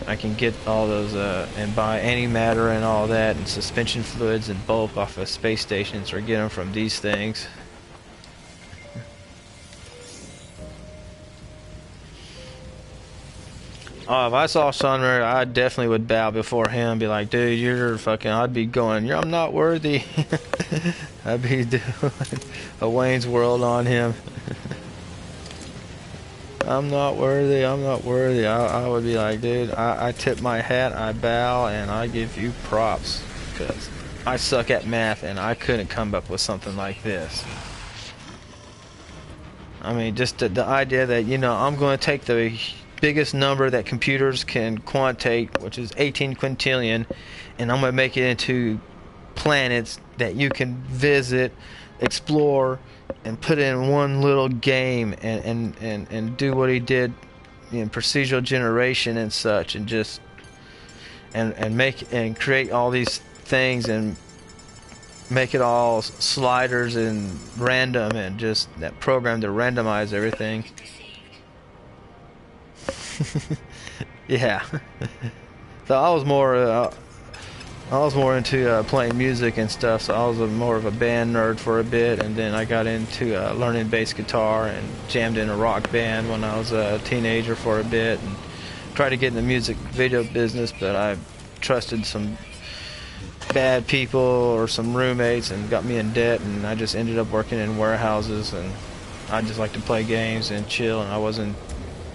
S1: I can get all those and buy antimatter and all that, and suspension fluids and bulk off of space stations, or get them from these things. Oh, if I saw Sunray, I definitely would bow before him and be like, dude, you're fucking, I'd be going, I'm not worthy. I'd be doing a Wayne's World on him. I'm not worthy, I'm not worthy. I would be like, dude, I tip my hat, I bow, and I give you props, because I suck at math and I couldn't come up with something like this. I mean, just the idea that, you know, I'm going to take the biggest number that computers can quantitate, which is 18 quintillion, and I'm going to make it into planets that you can visit, explore, and put in one little game, and do what he did in procedural generation and such, and just and make and create all these things, and make it all sliders and random, and just that program to randomize everything. Yeah. So I was more into playing music and stuff, so I was more of a band nerd for a bit, and then I got into learning bass guitar and jammed in a rock band when I was a teenager for a bit, and tried to get in the music video business, but I trusted some bad people or some roommates and got me in debt, and I just ended up working in warehouses, and I just like to play games and chill, and I wasn't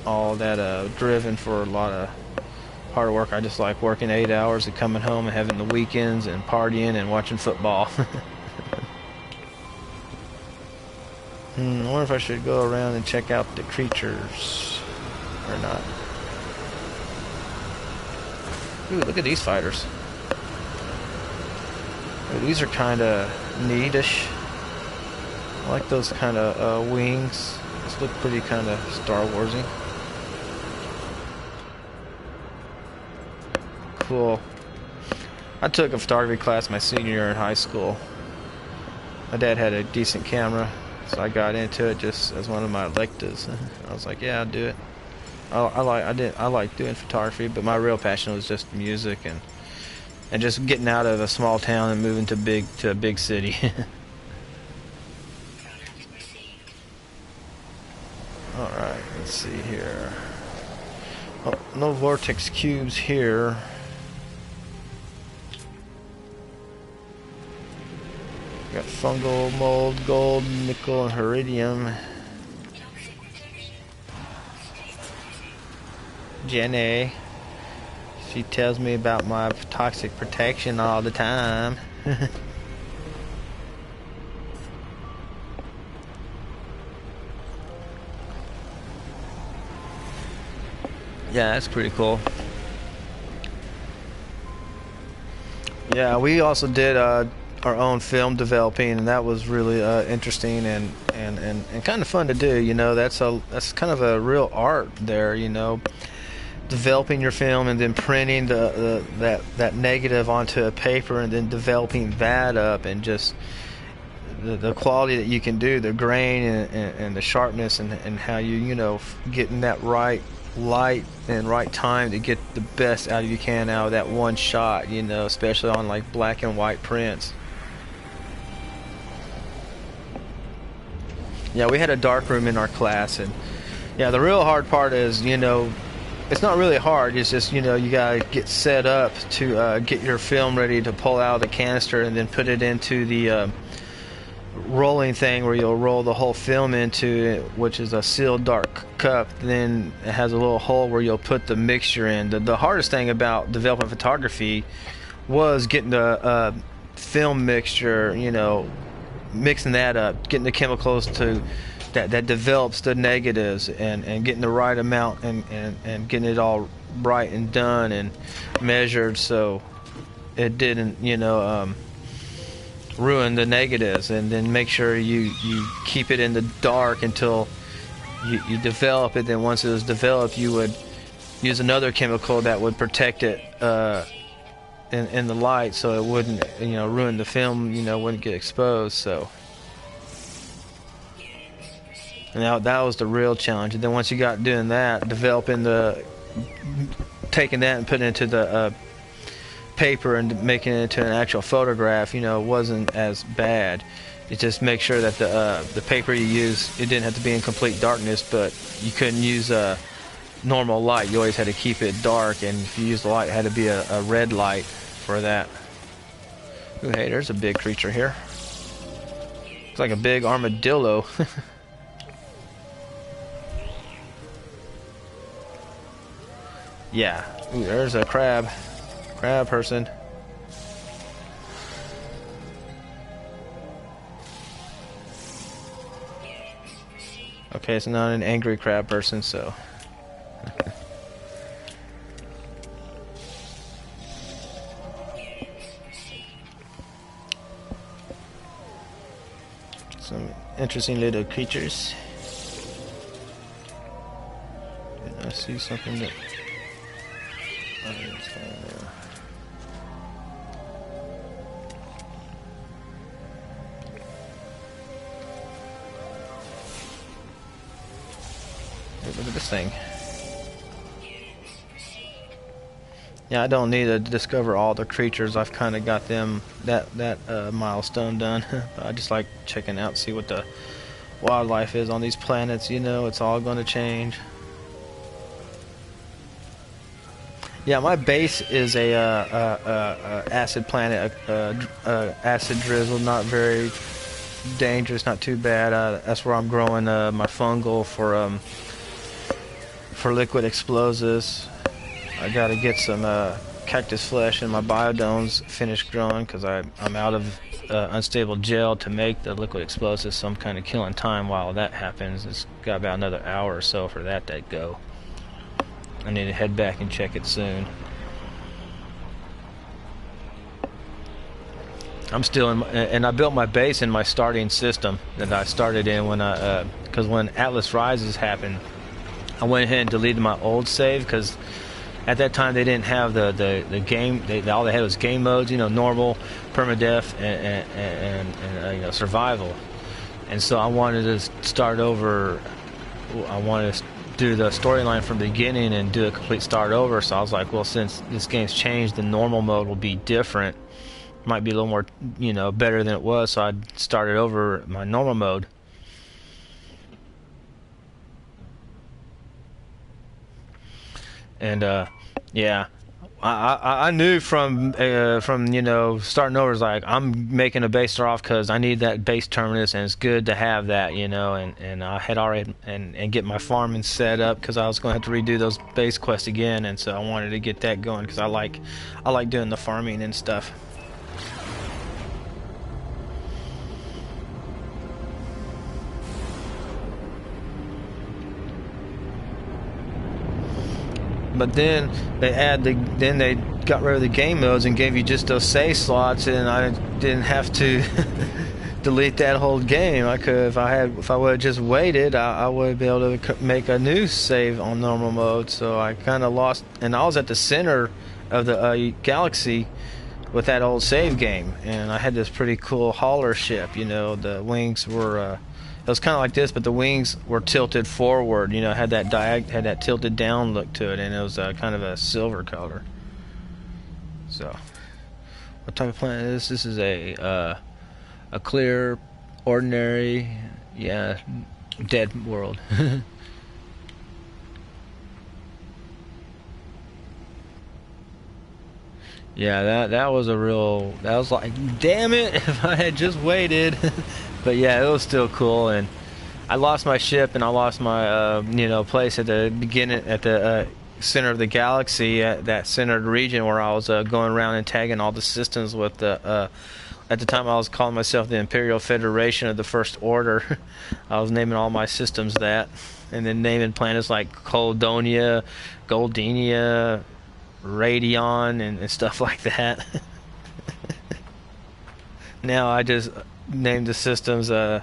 S1: all that driven for a lot of hard work. I just like working 8 hours and coming home and having the weekends and partying and watching football. I wonder if I should go around and check out the creatures or not. Ooh, look at these fighters. Ooh, these are kind of neatish. I like those kind of wings. These look pretty kind of Star Warsy. Cool. I took a photography class my senior year in high school. My dad had a decent camera, so I got into it just as one of my electives. I was like, yeah, I'll do it. I like doing photography, but my real passion was just music and just getting out of a small town and moving to a big city. All right, let's see here. Oh, no vortex cubes here. Got fungal, mold, gold, nickel, and iridium. Jenny, she tells me about my toxic protection all the time. Yeah, that's pretty cool. Yeah, we also did our own film developing, and that was really interesting and kind of fun to do. You know, that's kind of a real art there. You know, developing your film and then printing that negative onto a paper and then developing that up, and just the quality that you can do, the grain and the sharpness, and how you know, getting that right light and right time to get the best out of you can out of that one shot, you know, especially on like black and white prints. Yeah, we had a dark room in our class, and yeah, the real hard part is, you know, it's not really hard, it's just, you know, you gotta get set up to get your film ready to pull out of the canister and then put it into the rolling thing where you'll roll the whole film into it, which is a sealed dark cup. Then it has a little hole where you'll put the mixture in. The hardest thing about developing photography was getting the film mixture, you know, mixing that up, getting the chemicals to that develops the negatives, and getting the right amount and getting it all right and done and measured so it didn't, you know, ruin the negatives. And then make sure you keep it in the dark until you develop it. Then once it was developed, you would use another chemical that would protect it in the light, so it wouldn't, you know, ruin the film, you know, wouldn't get exposed. So and that was the real challenge. And then once you got doing that, taking that and putting it into the paper and making it into an actual photograph, you know, wasn't as bad. You just make sure that the paper you use, it didn't have to be in complete darkness, but you couldn't use normal light. You always had to keep it dark, and if you used the light, it had to be a red light for that. Ooh, hey, there's a big creature here. It's like a big armadillo. Yeah. Ooh, there's a crab person. Okay, it's not an angry crab person, so. Some interesting little creatures. I see something that. look at this thing. Yeah, I don't need to discover all the creatures. I've kind of got them that milestone done. I just like checking out, see what the wildlife is on these planets. You know, it's all going to change. Yeah, my base is a acid planet, acid drizzle, not very dangerous, not too bad. That's where I'm growing my fungal for liquid explosives. I gotta get some cactus flesh in my biodomes finished growing because I'm out of unstable gel to make the liquid explosives, so I'm kind of killing time while that happens. It's got about another hour or so for that to go. I need to head back and check it soon. I'm still in, and I built my base in my starting system that I started in when because when Atlas Rises happened, I went ahead and deleted my old save because at that time they didn't have the game. All they had was game modes, you know, normal, permadeath, and you know, survival. And so I wanted to start over. I wanted to do the storyline from the beginning and do a complete start over. So I was like, well, since this game's changed, the normal mode will be different. Might be a little more, you know, better than it was. So I started over my normal mode. And yeah, I knew from you know, starting over is like I'm making a base start off because I need that base terminus, and it's good to have that, you know. And I had already and get my farming set up because I was going to have to redo those base quests again, and so I wanted to get that going because I like doing the farming and stuff. But then they got rid of the game modes and gave you just those save slots, and I didn't have to delete that whole game. I could, if I would have just waited, I would be able to make a new save on normal mode. So I kind of lost, and I was at the center of the galaxy with that old save game, and I had this pretty cool hauler ship. You know, the wings were. It was kind of like this, but the wings were tilted forward. You know, had that tilted down look to it, and it was kind of a silver color. So, what type of planet is this? This is a clear, ordinary, yeah, dead world. Yeah, that was a real. That was like, damn it! If I had just waited. But yeah, it was still cool, and I lost my ship and I lost my you know, place at the beginning, at the center of the galaxy, at that centered region where I was going around and tagging all the systems with the. At the time, I was calling myself the Imperial Federation of the First Order. I was naming all my systems that, and then naming planets like Coldonia, Goldinia, Radion, and stuff like that. Now I just named the systems Coda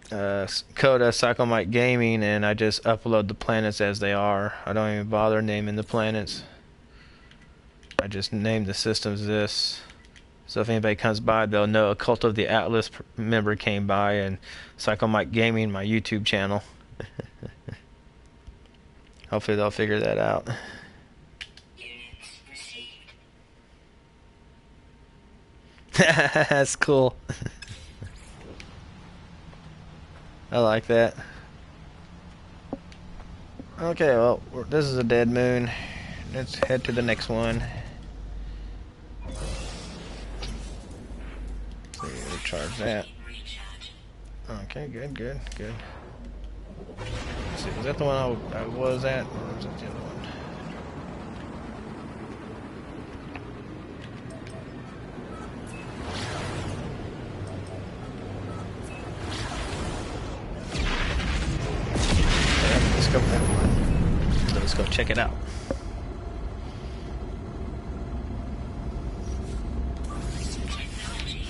S1: Psychomite Gaming, and I just upload the planets as they are. I don't even bother naming the planets. I just name the systems this. So if anybody comes by, they'll know a Cult of the Atlas member came by, and Psychomite Gaming, my YouTube channel. Hopefully they'll figure that out. That's cool. I like that. Okay, well, this is a dead moon. Let's head to the next one. So we recharge that. Okay, good. Let's see, was that the one I was at, or was that the other one? Let's go check it out.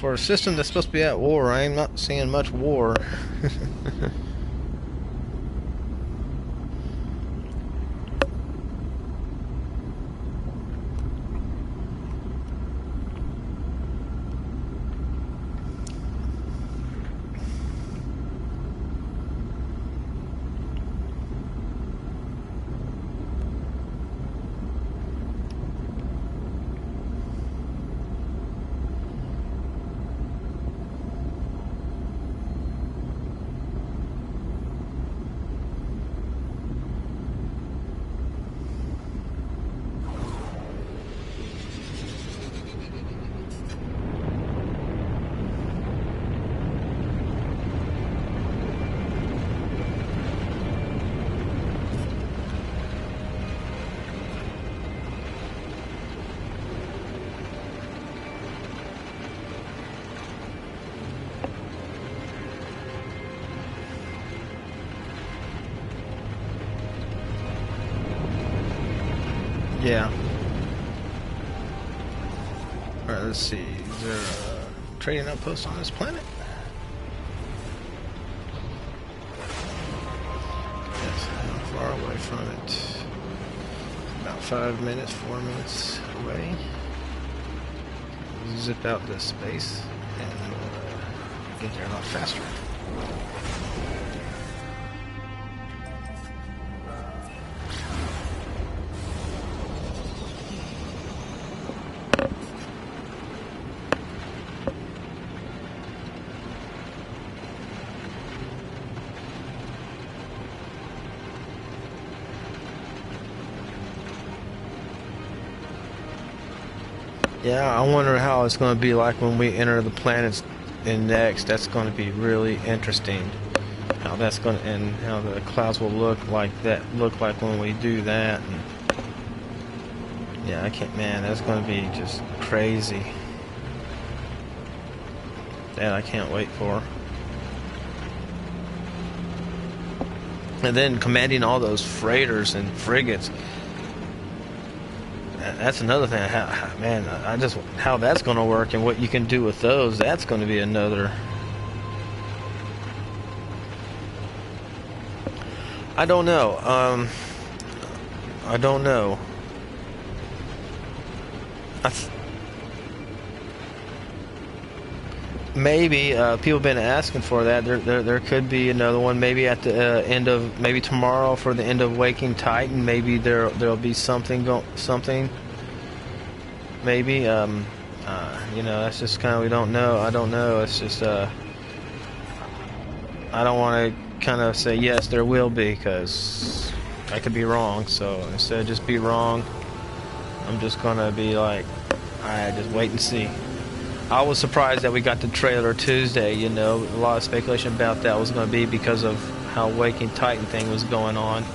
S1: For a system that's supposed to be at war, I'm not seeing much war. Yeah. Alright, let's see. Is there a trading outpost on this planet? Yes, how far away from it? About 5 minutes, 4 minutes away. Zip out this space and get there a lot faster. Yeah, I wonder how it's going to be like when we enter the planets in next. That's going to be really interesting. How that's going to, and how the clouds will look like when we do that. And yeah, I can't, man, that's going to be just crazy. That I can't wait for. And then commanding all those freighters and frigates. That's another thing. Man, how that's going to work and what you can do with those. That's going to be another. I don't know. I don't know. Maybe people have been asking for that. There could be another one. Maybe at the end of, maybe tomorrow for the end of Waking Titan. Maybe there'll be something Maybe you know, that's just kind of, we don't know. I don't know. It's just I don't want to kind of say yes, there will be, because I could be wrong. So instead of just be wrong, I'm just gonna be like, alright, just wait and see. I was surprised that we got the trailer Tuesday. You know, a lot of speculation about that was going to be because of how Waking Titan thing was going on.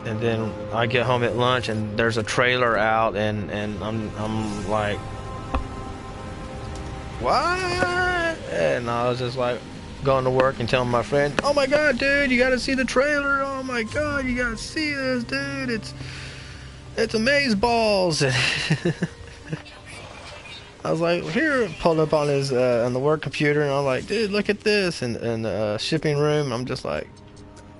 S1: And then I get home at lunch and there's a trailer out, and I'm like, what? And I was just like going to work and telling my friend, oh my god, dude, you gotta see the trailer. Oh my god, you gotta see this, dude. It's amazeballs. I was like, here, pulled up on his on the work computer, and I'm like, dude, look at this. And the shipping room, I'm just like,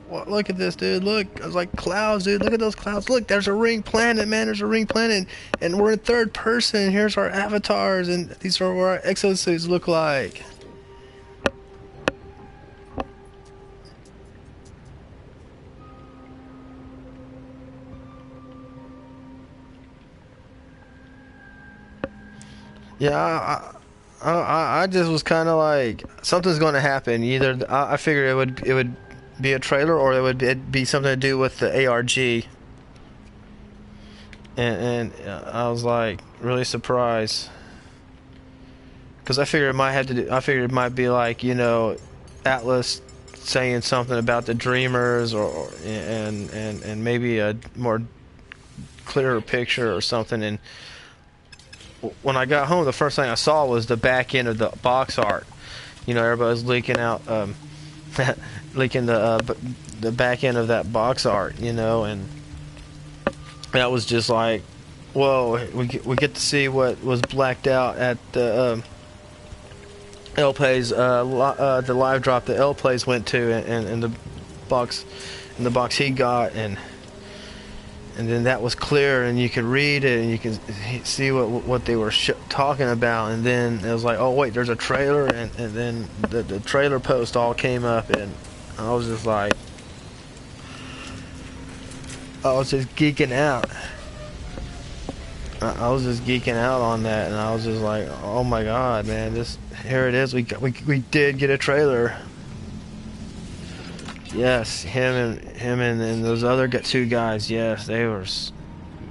S1: what? Look at this, dude. Look, I was like, clouds, dude. Look at those clouds. Look, there's a ring planet, man. There's a ring planet, and we're in third person. Here's our avatars, and these are what our exosuits look like. Yeah, I just was kind of like, something's going to happen. Either I figured it would be a trailer, or it'd be something to do with the ARG. And I was like really surprised, because I figured it might have to do, I figured it might be like, you know, Atlas saying something about the Dreamers, or and maybe a more clearer picture or something. And when I got home, the first thing I saw was the back end of the box art. You know, everybody's leaking out, leaking the back end of that box art. You know, and that was just like, whoa. We get to see what was blacked out at the L-Plays, the live drop that L-Plays went to, and the box he got, and then that was clear, and you could read it, and you could see what they were talking about. And then it was like, oh wait, there's a trailer, and then the trailer post all came up, and I was just like, I was just geeking out. I was just geeking out on that, and I was just like, oh my god, man, here it is. We did get a trailer. Yes, him and those other two guys. Yes, they were,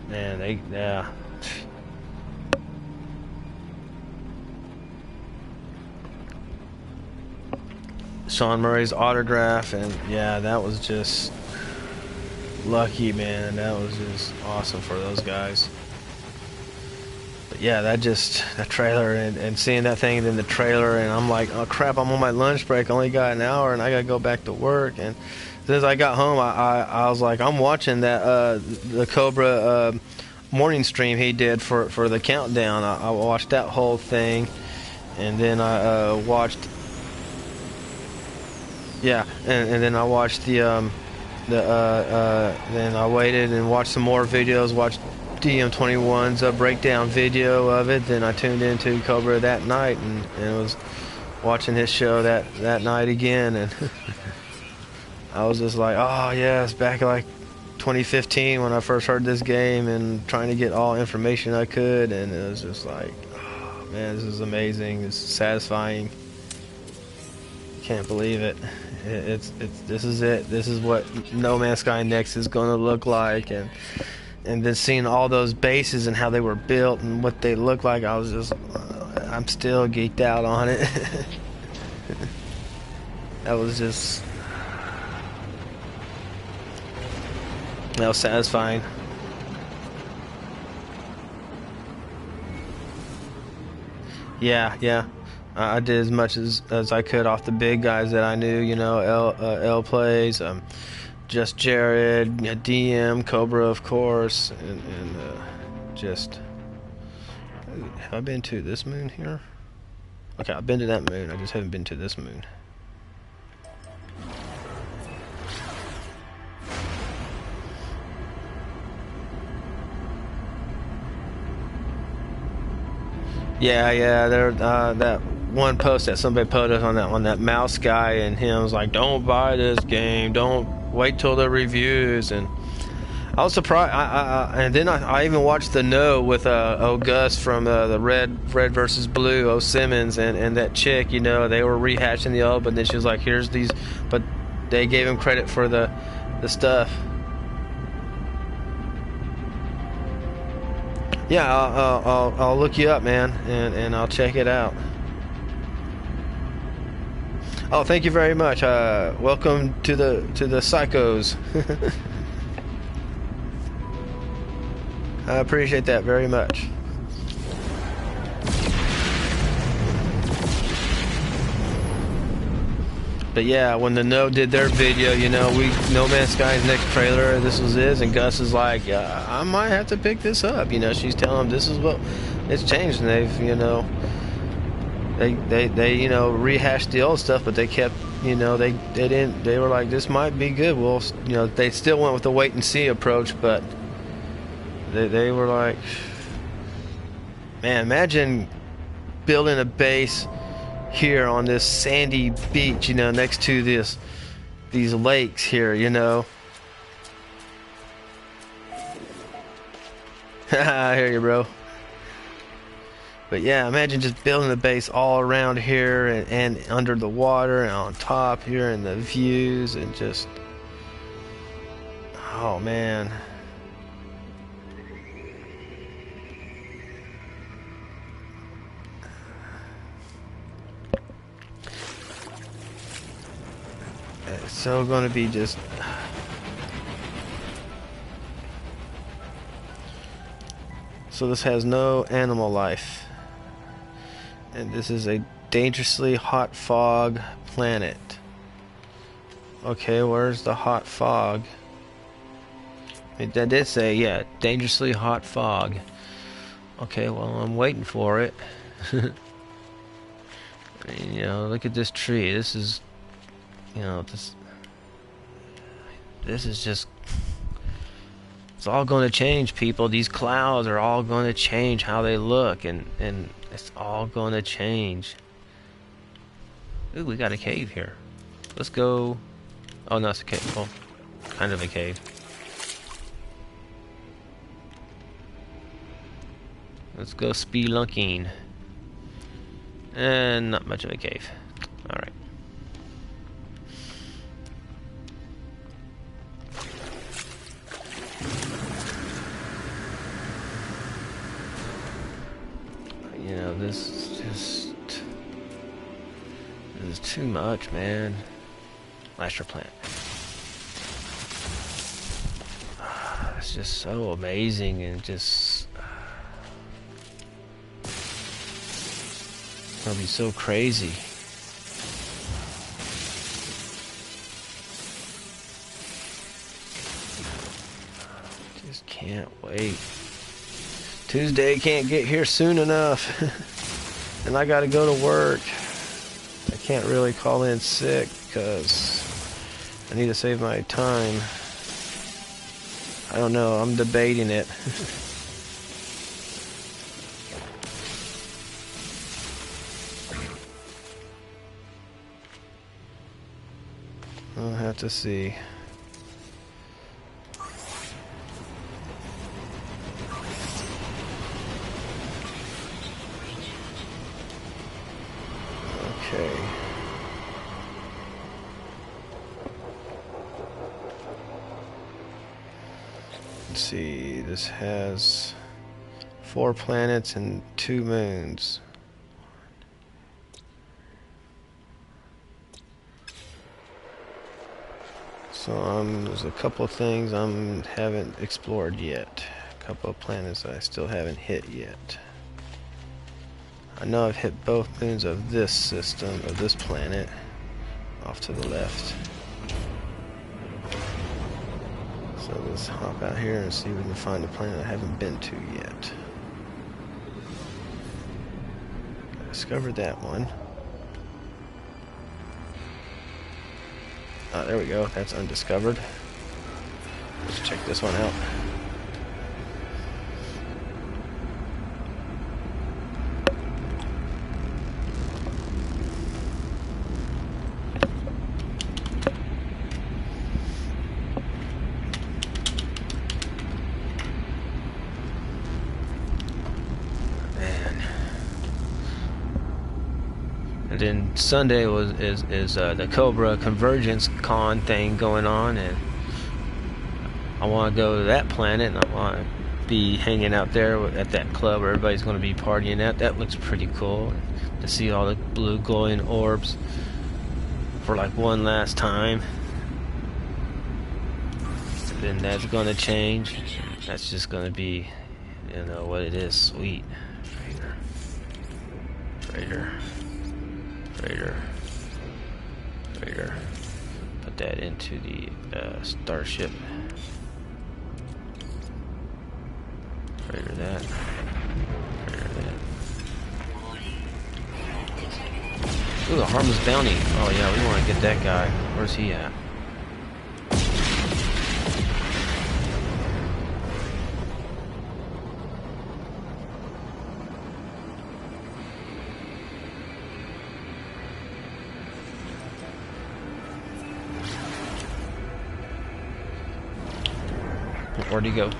S1: man. Yeah. Sean Murray's autograph, and yeah, that was just lucky, man. That was just awesome for those guys. But yeah, that trailer, and seeing that thing in the trailer, and I'm like, oh crap, I'm on my lunch break, I only got an hour, and I gotta go back to work. And
S2: since I got home, I was like, I'm watching that the Cobra morning stream he did for the countdown. I watched that whole thing, and then I watched, yeah, and then I watched then I waited and watched some more videos. Watched DM21's breakdown video of it. Then I tuned into Cobra that night and was watching his show that night again, and I was just like, oh yes, back in like 2015 when I first heard this game and trying to get all information I could, and it was just like, oh man, this is amazing. It's satisfying. Can't believe it. This is it. This is what No Man's Sky Next is going to look like, and then seeing all those bases and how they were built and what they look like, I was just, I'm still geeked out on it. That was just, that was satisfying. Yeah. I did as much as I could off the big guys that I knew, you know, L Plays, Just Jared, DM, Cobra, of course, and just, have I been to this moon here? Okay, I've been to that moon, I just haven't been to this moon. Yeah, there, that one post that somebody posted on that mouse guy, and him was like, don't buy this game, don't wait till the reviews. And I was surprised. And then I even watched the No with Gus from the Red versus Blue, O Simmons, and that chick, you know, they were rehashing the old, but then she was like, here's these, but they gave him credit for the stuff. Yeah, I'll look you up, man, and I'll check it out. Oh, thank you very much. Welcome to the Psychos. I appreciate that very much. But yeah, when the No did their video, you know, No Man's Sky's next trailer, this was his, and Gus is like, I might have to pick this up. You know, she's telling him this is what it's changed, and they've, you know, they you know, rehashed the old stuff, but they kept, you know, they were like, this might be good. Well, you know, they still went with the wait and see approach, but they were like, man, imagine building a base here on this sandy beach, you know, next to these lakes here, you know. I hear you, bro. But yeah, imagine just building a base all around here and under the water and on top here, and the views, and just, oh man. It's so gonna be just, so this has no animal life, and this is a dangerously hot fog planet. Okay, where's the hot fog? That did say, yeah, dangerously hot fog. Okay, well, I'm waiting for it. I mean, you know, look at this tree. This is, you know, this is just, it's all going to change, people. These clouds are all going to change how they look, and it's all going to change. Ooh, we got a cave here. Let's go. Oh, no, it's a cave. Well, kind of a cave. Let's go spelunking. And not much of a cave. Alright. You know, this is too much, man. Master plant. It's just so amazing, and just, it's gonna be so crazy. Can't wait. Tuesday can't get here soon enough. And I gotta go to work. I can't really call in sick because I need to save my time. I don't know, I'm debating it. I'll have to see. Okay. Let's see, this has 4 planets and 2 moons. So there's a couple of things I haven't explored yet. A couple of planets I still haven't hit yet. I know I've hit both moons of this system, of this planet, off to the left. So let's hop out here and see if we can find a planet I haven't been to yet. I discovered that one. Oh, there we go. That's undiscovered. Let's check this one out. And then Sunday is the Cobra Convergence Con thing going on, and I want to go to that planet, and I want to be hanging out there at that club where everybody's going to be partying at. That looks pretty cool to see all the blue glowing orbs for like one last time. And then that's going to change. That's just going to be, you know what it is, sweet. Freighter. Put that into the starship. Freighter that. Ooh, the harmless bounty. Oh yeah, we want to get that guy. Where's he at? Where'd he go?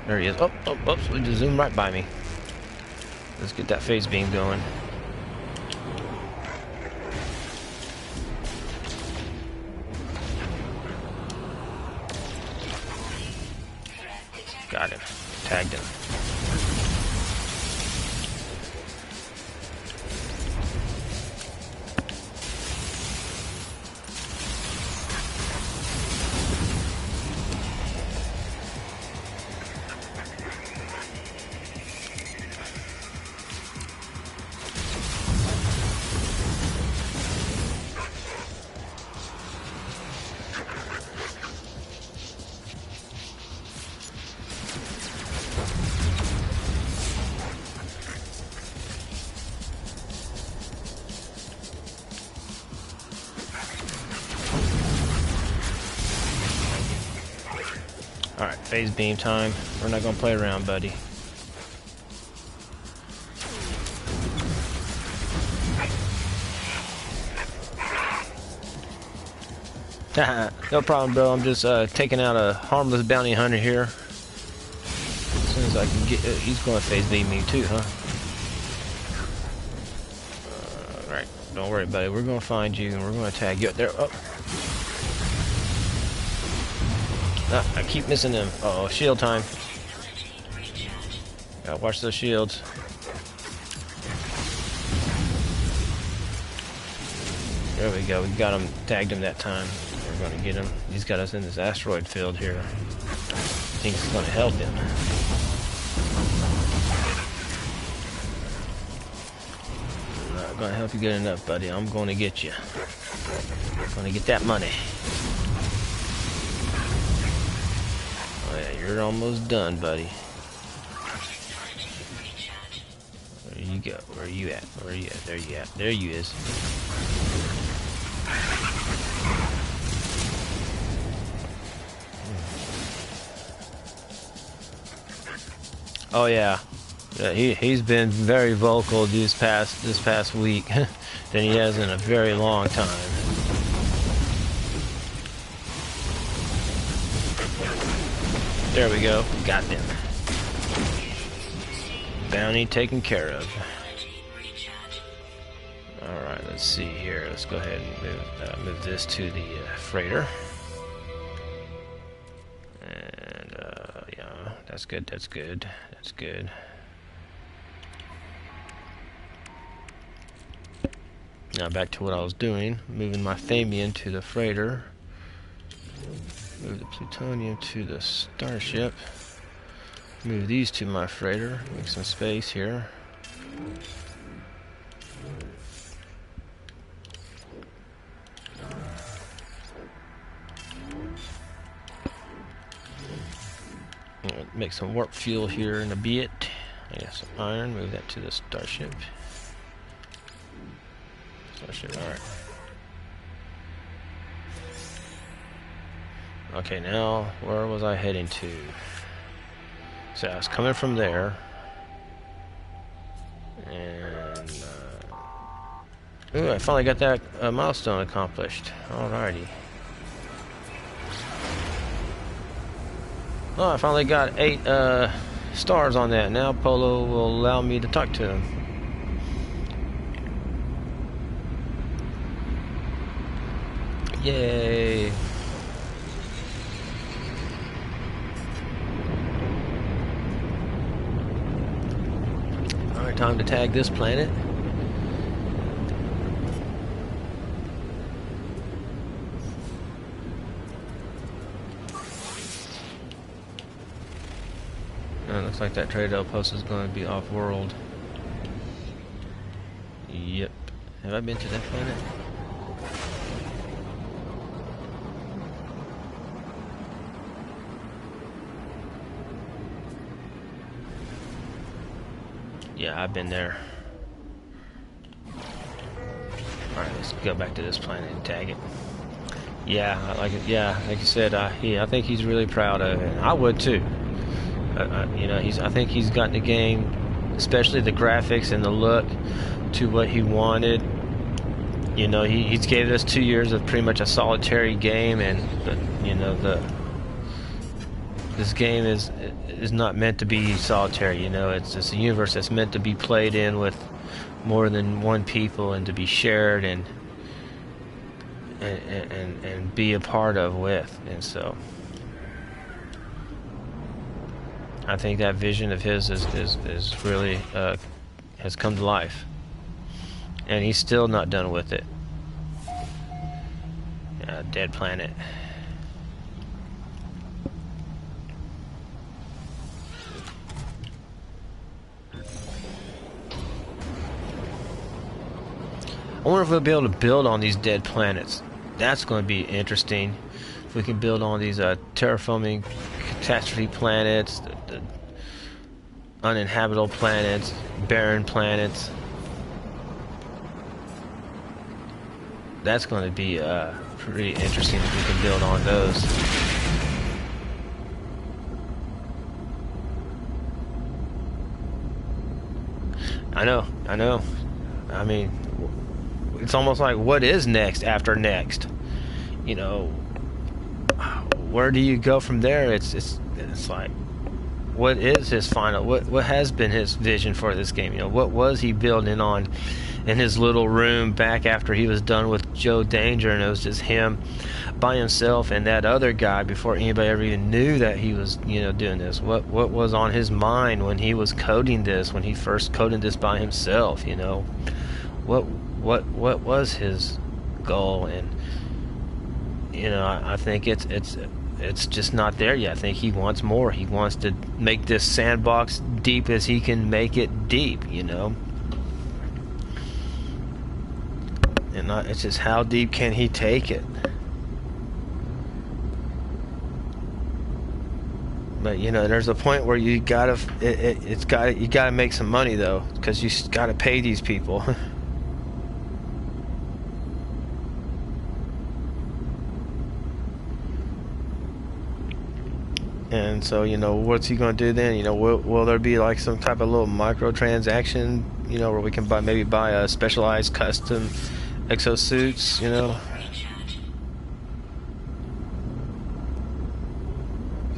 S2: There he is. Oh, oops, we just zoomed right by me. Let's get that phase beam going. Got him. Tagged him. Alright, phase beam time. We're not gonna play around, buddy. No problem, bro. I'm just taking out a harmless bounty hunter here. As soon as I can get... he's gonna phase beam me too, huh? Alright, don't worry, buddy. We're gonna find you and we're gonna tag you up there. Oh. I keep missing them. Uh-oh, shield time. Gotta watch those shields. There we go. We got him, tagged him that time. We're gonna get him. He's got us in this asteroid field here. I think it's gonna help him. I'm not gonna help you good enough, buddy. I'm gonna get you. I'm gonna get that money. yeah, you're almost done, buddy. Where you go? Where are you at? Where are you at? There you at? There you is. Oh yeah, yeah. He's been very vocal this past week than he has in a very long time. There we go. Got them. Bounty taken care of. Alright, let's see here. Let's go ahead and move this to the freighter. And, yeah, that's good, that's good, that's good. Now back to what I was doing. Moving my Thamian to the freighter. Move the plutonium to the starship. Move these to my freighter. Make some space here. Make some warp fuel here in a bit. I got some iron. Move that to the starship. Starship, alright. Okay, now where was I heading to? So I was coming from there. And ooh, I finally got that milestone accomplished. Alrighty. Oh, I finally got 8 stars on that. Now Polo will allow me to talk to him. Yay! Alright, time to tag this planet. Looks like that trade outpost is going to be off-world. Yep. Have I been to that planet? Yeah, I've been there. Alright, let's go back to this planet and tag it. Yeah, like you said, I think he's really proud of it. I would too. You know, I think he's gotten the game, especially the graphics and the look, to what he wanted. You know, he's gave us 2 years of pretty much a solitary game, and you know, this game is not meant to be solitary. You know, it's a universe that's meant to be played in with more than one people and to be shared and be a part of with. And so I think that vision of his is really has come to life, and he's still not done with it. Dead planet. I wonder if we'll be able to build on these dead planets. That's going to be interesting. If we can build on these terraforming catastrophe planets, the uninhabitable planets, barren planets. That's going to be pretty interesting if we can build on those. I know. I mean, it's almost like, what is next after next? You know, where do you go from there? It's like, what is his final? What has been his vision for this game? You know, what was he building on in his little room back after he was done with Joe Danger, and it was just him by himself and that other guy before anybody ever even knew that he was, you know, doing this? What was on his mind when he was coding this? When he first coded this by himself? You know, what was his goal? And you know, I think it's just not there yet. I think he wants more. He wants to make this sandbox deep as he can make it deep, you know. And it's just, how deep can he take it? But you know, there's a point where you gotta, you gotta make some money though, because you gotta pay these people. And so, you know, what's he going to do then? You know, will there be like some type of little microtransaction, you know, where we can maybe buy a specialized custom exosuits, you know?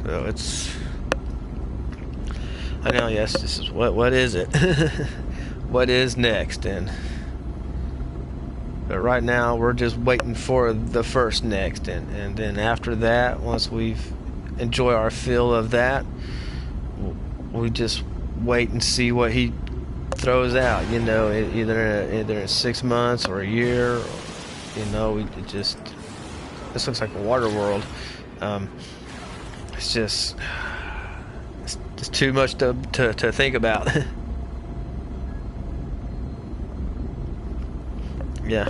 S2: So it's, I know, yes, this is, what is it? What is next? But right now, we're just waiting for the first next. And then after that, once we've enjoy our fill of that, we just wait and see what he throws out, you know, either in 6 months or a year, or, you know, this looks like a water world. It's just too much to think about. Yeah,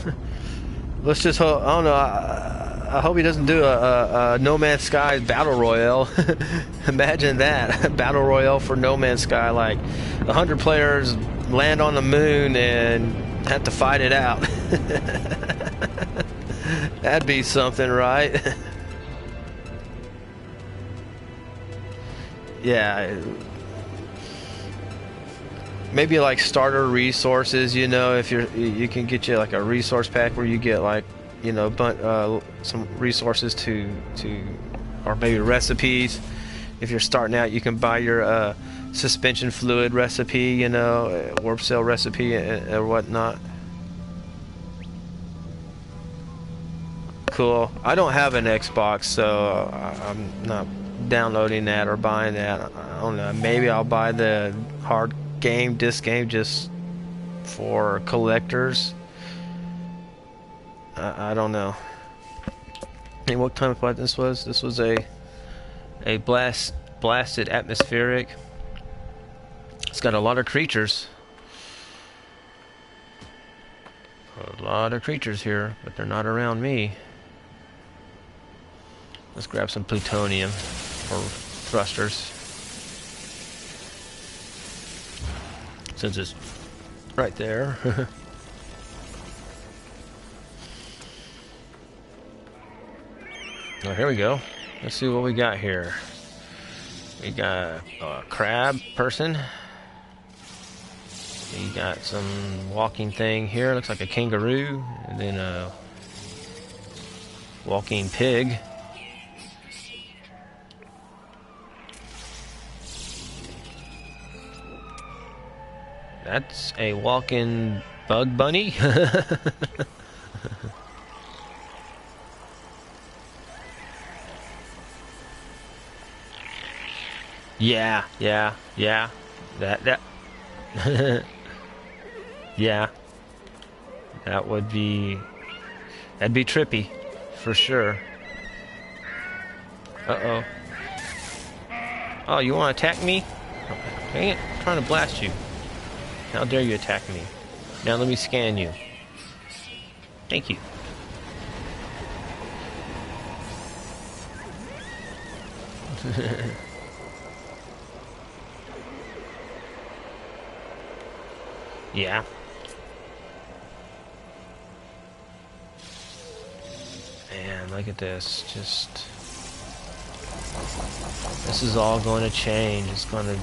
S2: let's just hope. I don't know. I hope he doesn't do a No Man's Sky battle royale. Imagine that, a battle royale for No Man's Sky, like 100 players land on the moon and have to fight it out. That'd be something, right? Yeah. Maybe like starter resources, you know, if you can get you like a resource pack where you get like, you know, some resources or maybe recipes. If you're starting out, you can buy your suspension fluid recipe, you know, warp cell recipe or whatnot. Cool. I don't have an Xbox, so I'm not downloading that or buying that. I don't know. Maybe I'll buy the hard disc game just for collectors. I don't know. And what kind of planet this was? This was a blasted atmospheric. It's got a lot of creatures. A lot of creatures here, but they're not around me. Let's grab some plutonium or thrusters, since it's right there. Oh, here we go. Let's see what we got here. We got a crab person. We got some walking thing here. Looks like a kangaroo. And then a walking pig. That's a walking bug bunny. Yeah. That yeah. That'd be trippy for sure. Uh-oh. Oh, you want to attack me? Dang it, I'm trying to blast you. How dare you attack me? Now let me scan you. Thank you. Yeah. Man, look at this. This is all going to change. It's going to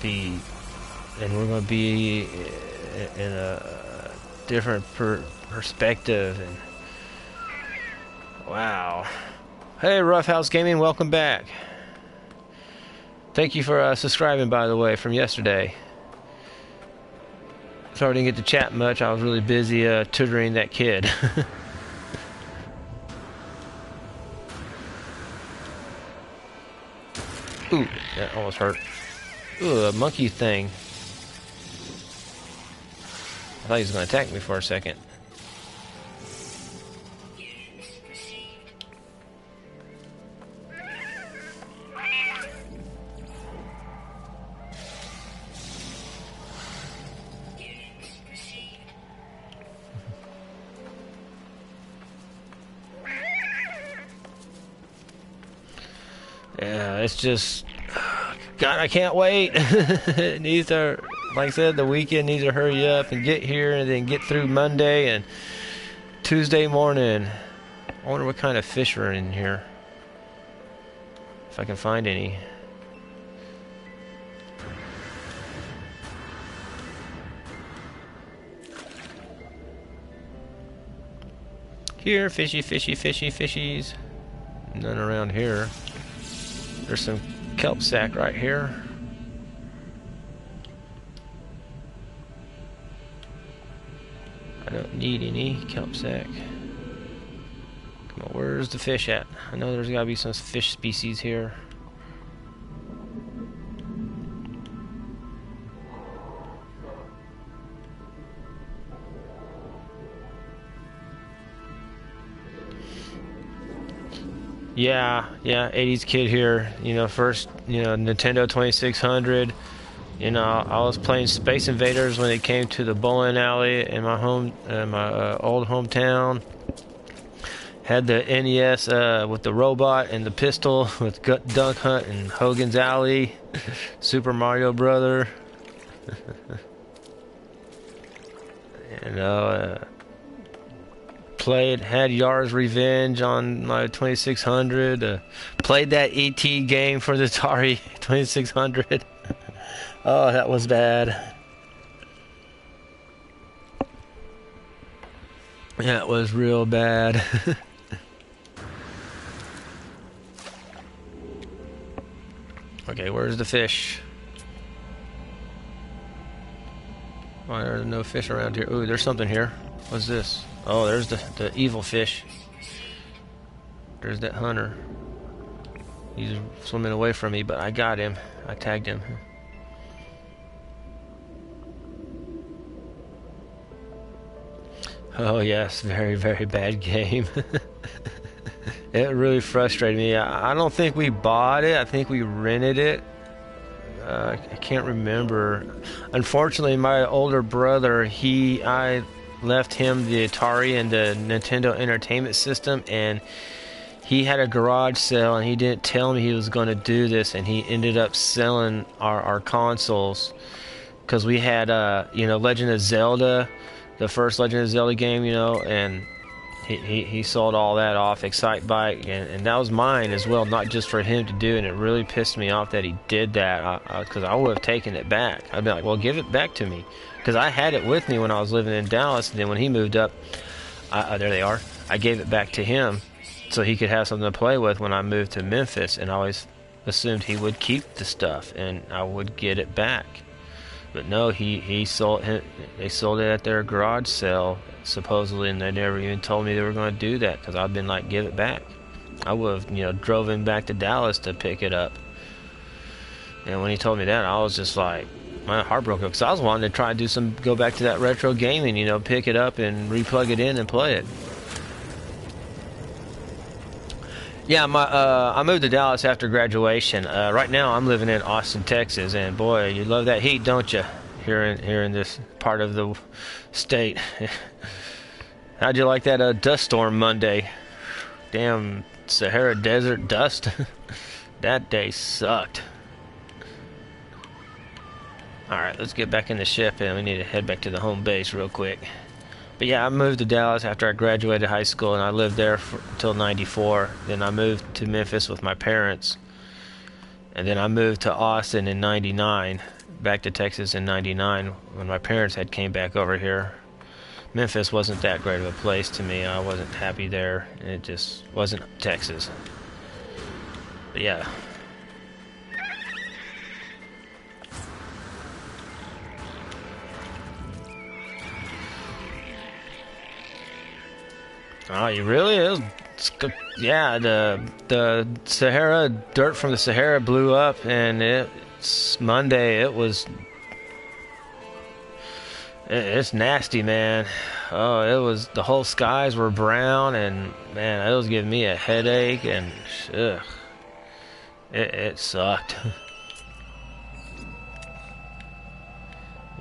S2: be, and we're going to be in a different perspective. And wow. Hey, Roughhouse Gaming, welcome back. Thank you for subscribing, by the way, from yesterday. Sorry I didn't get to chat much. I was really busy tutoring that kid. Ooh, that almost hurt. Ooh, a monkey thing. I thought he was going to attack me for a second. Yeah, it's just, God, I can't wait. It needs to, like I said, the weekend needs to hurry up and get here and then get through Monday and Tuesday morning. I wonder what kind of fish are in here. If I can find any. Here, fishy, fishy, fishy, fishies. None around here. There's some kelp sack right here. I don't need any kelp sack. Come on, where's the fish at? I know there's gotta be some fish species here. Yeah, 80s kid here. You know, first, Nintendo 2600. You know, I was playing Space Invaders when it came to the bowling alley in my old hometown. Had the NES with the robot and the pistol with Duck Hunt and Hogan's Alley, Super Mario Brother. Had Yar's Revenge on my 2600. Played that E.T. game for the Atari 2600. Oh, that was bad. That was real bad. Okay, where's the fish? Why are there no fish around here? Ooh, there's something here. What's this? Oh, there's the evil fish. There's that hunter. He's swimming away from me, but I got him. I tagged him. Oh yes, very, very bad game. It really frustrated me. I don't think we bought it. I think we rented it. I can't remember. Unfortunately, my older brother, I left him the Atari and the Nintendo Entertainment System, and he had a garage sale, and he didn't tell me he was going to do this, and he ended up selling our consoles because we had Legend of Zelda, the first Legend of Zelda game, and he sold all that off Excitebike, and that was mine as well, not just for him to do, and it really pissed me off that he did that, because I would have taken it back. I'd be like, well, give it back to me, because I had it with me when I was living in Dallas, and then when he moved up, there they are, I gave it back to him so he could have something to play with when I moved to Memphis, and I always assumed he would keep the stuff, and I would get it back. But no, they sold it at their garage sale, supposedly, and they never even told me they were going to do that, because I've been like, give it back. I would have, drove him back to Dallas to pick it up. And when he told me that, I was just like, my heart broke, because I was wanting to try to go back to that retro gaming, pick it up and replug it in and play it. Yeah, I moved to Dallas after graduation. Right now, I'm living in Austin, Texas, and boy, you love that heat, don't you? Here in this part of the state. How'd you like that dust storm Monday? Damn Sahara Desert dust. That day sucked. All right, let's get back in the ship, and we need to head back to the home base real quick. But yeah, I moved to Dallas after I graduated high school, and I lived there until '94. Then I moved to Memphis with my parents, and then I moved to Austin in '99, back to Texas in '99 when my parents had came back over here. Memphis wasn't that great of a place to me. I wasn't happy there. It just wasn't Texas. But yeah. Oh, you really? Yeah, the Sahara, dirt from the Sahara blew up, and it's Monday. It's nasty, man. Oh, the whole skies were brown, and man, it was giving me a headache, and it sucked.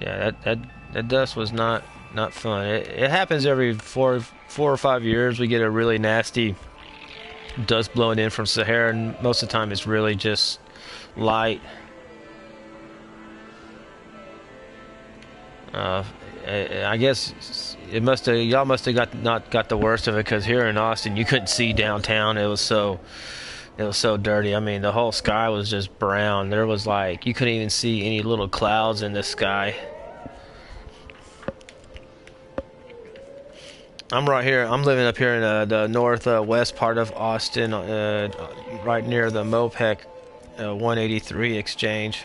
S2: Yeah, that dust was not fun. It happens every 4 or 5 years. We get a really nasty dust blowing in from Sahara, and most of the time it's really just light. I guess it must have, y'all must have not got the worst of it, because here in Austin you couldn't see downtown. It was so dirty. I mean, the whole sky was just brown. There was like, you couldn't even see any little clouds in the sky. I'm right here. I'm living up here in the northwest part of Austin, right near the Mopec 183 exchange.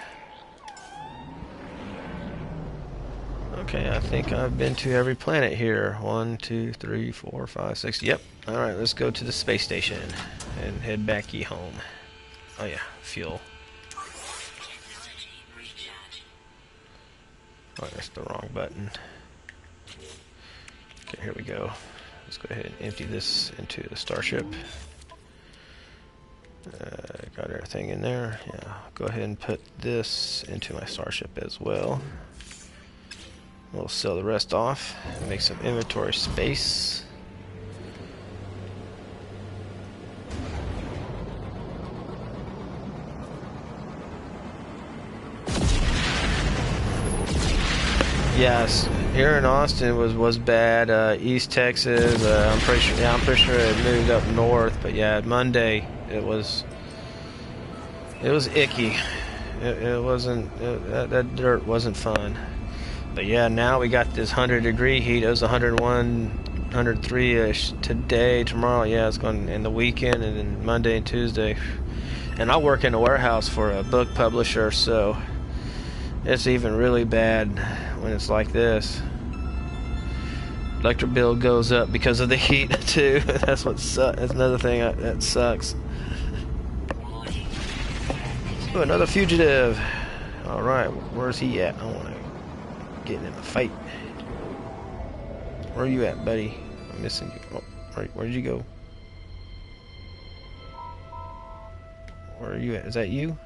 S2: Okay, I think I've been to every planet here. 1, 2, 3, 4, 5, 6. Yep. All right, let's go to the space station and head back home. Oh yeah, fuel. Oh, that's the wrong button. Okay, here we go. Let's go ahead and empty this into the Starship. Got everything in there. Yeah, go ahead and put this into my Starship as well. We'll sell the rest off and make some inventory space. Yes, here in Austin was bad. East Texas, I'm pretty sure it moved up north. But yeah, Monday it was icky. It wasn't, that dirt wasn't fun. But yeah, now we got this 100-degree heat. It was 101, 103-ish today, tomorrow. Yeah, it's going in the weekend, and then Monday and Tuesday. And I work in a warehouse for a book publisher, so it's even really bad when it's like this. Electric bill goes up because of the heat too. That's what sucks. That's another thing that sucks. Ooh, another fugitive. All right, where's he at? I want to get in a fight. Where are you at, buddy? I'm missing you. Oh, where'd you go? Where are you at? Is that you?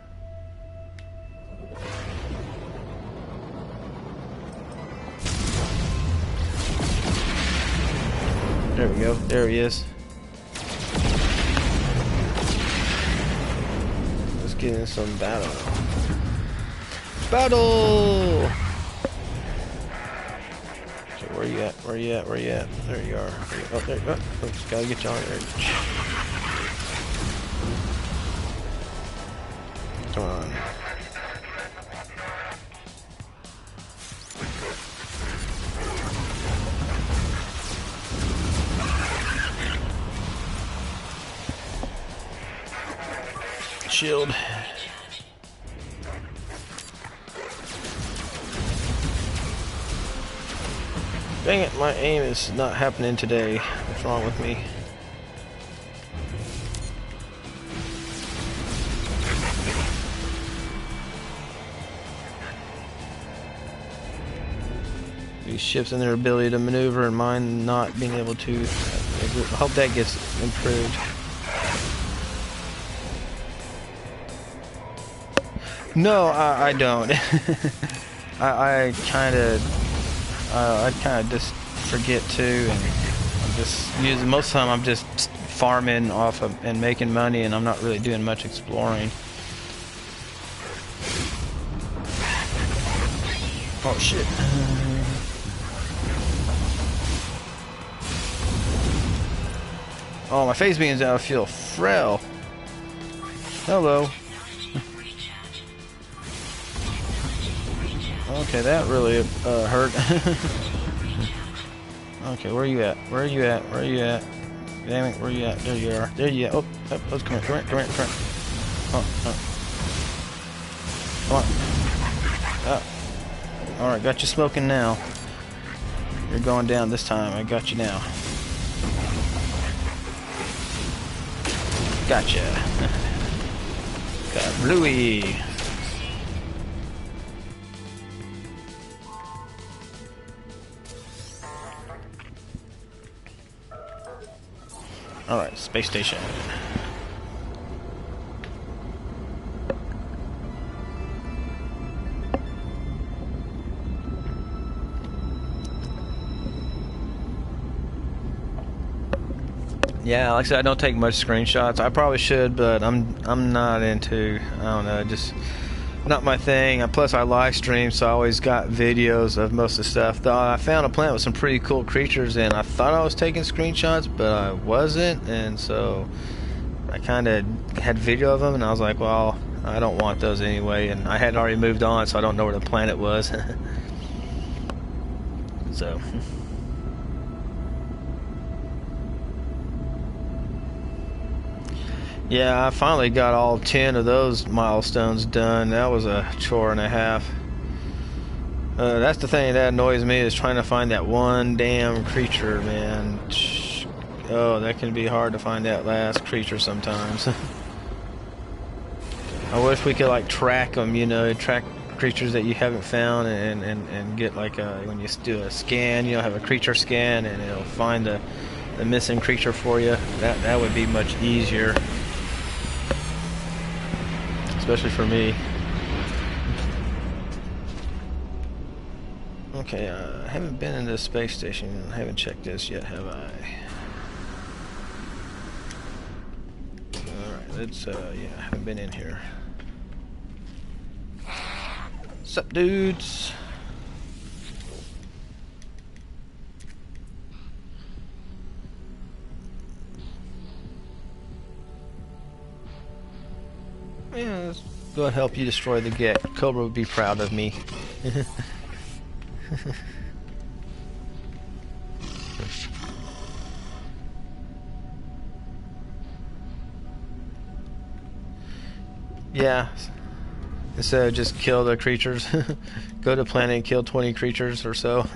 S2: There we go. There he is. Let's get in some battle. Battle! Okay, where you at? Where you at? Where you at? There you are. Oh, there you go. Oh, just gotta get you on there. Come on. Shield. Dang it, my aim is not happening today. What's wrong with me? These ships and their ability to maneuver, and mine not being able to. I hope that gets improved. No, I don't. I kind of just forget to, and I'm just using. Most of the time, I'm just farming off of and making money, and I'm not really doing much exploring. Oh shit! Oh, my face beams out. I feel frail. Hello. Okay, that really hurt. Okay, where are you at? Where are you at? Where are you at? Damn it, where are you at? There you are. There you are. Oh, let's come here. Come here, come here, come here. Oh, come on. Oh. Alright, got you smoking now. You're going down this time. I got you now. Gotcha. Got Bluey. Alright, space station.
S1: Yeah, like I said, I don't take much screenshots. I probably should, but I'm not into. I don't know, just not my thing. Plus, I live stream, so I always got videos of most of the stuff. Though I found a plant with some pretty cool creatures, and I thought I was taking screenshots, but I wasn't, and so I kind of had video of them, and I was like, well, I don't want those anyway, and I had already moved on, so I don't know where the planet was. So. Yeah, I finally got all 10 of those milestones done. That was a chore and a half. That's the thing that annoys me, is trying to find that one damn creature, man. Oh, that can be hard to find that last creature sometimes. I wish we could like track them, you know, track creatures that you haven't found, and get like when you do a scan, you know, have a creature scan, and it'll find the missing creature for you. That would be much easier. Especially for me. Okay, I haven't been in the space station. I haven't checked this yet, have I? Alright, let's, yeah, I haven't been in here. Sup, dudes? Yeah, let's go and help you destroy the Gek. Cobra would be proud of me. Yeah. Instead of just kill the creatures. Go to planet and kill 20 creatures or so.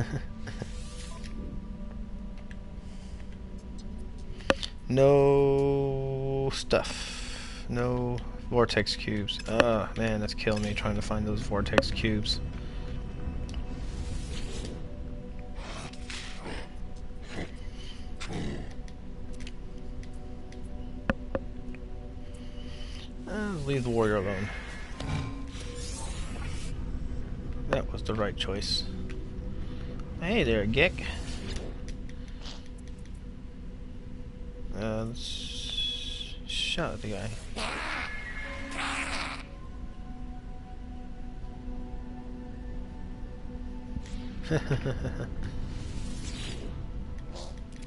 S1: No stuff. No vortex cubes. Oh man, that's killing me trying to find those vortex cubes. Leave the warrior alone. That was the right choice. Hey there, Gek. Let's shot at the guy.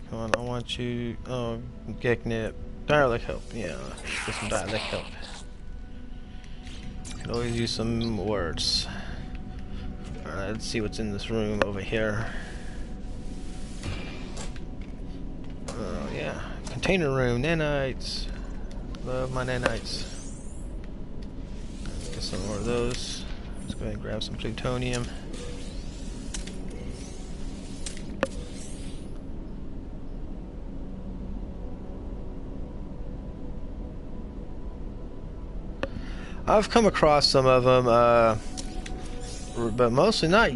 S1: Come on, I want you. Oh, Geknip. Dialect help. Yeah, get some dialect help. Could always use some words. Alright, let's see what's in this room over here. Oh, yeah. Container room, nanites. Love my nanites. Let's get some more of those. Let's go ahead and grab some plutonium. I've come across some of them, but mostly not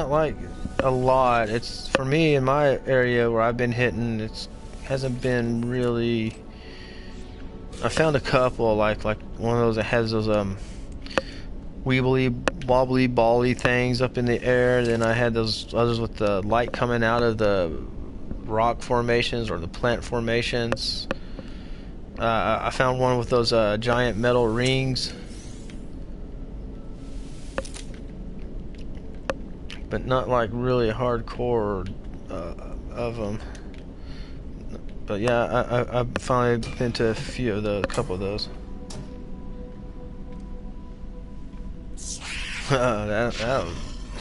S1: like a lot. It's for me in my area where I've been hitting. It hasn't been really. I found a couple like one of those that has those weebly wobbly bally things up in the air. Then I had those others with the light coming out of the rock formations or the plant formations. I found one with those giant metal rings, but not like really hardcore of them. But yeah, I've finally been to a couple of those.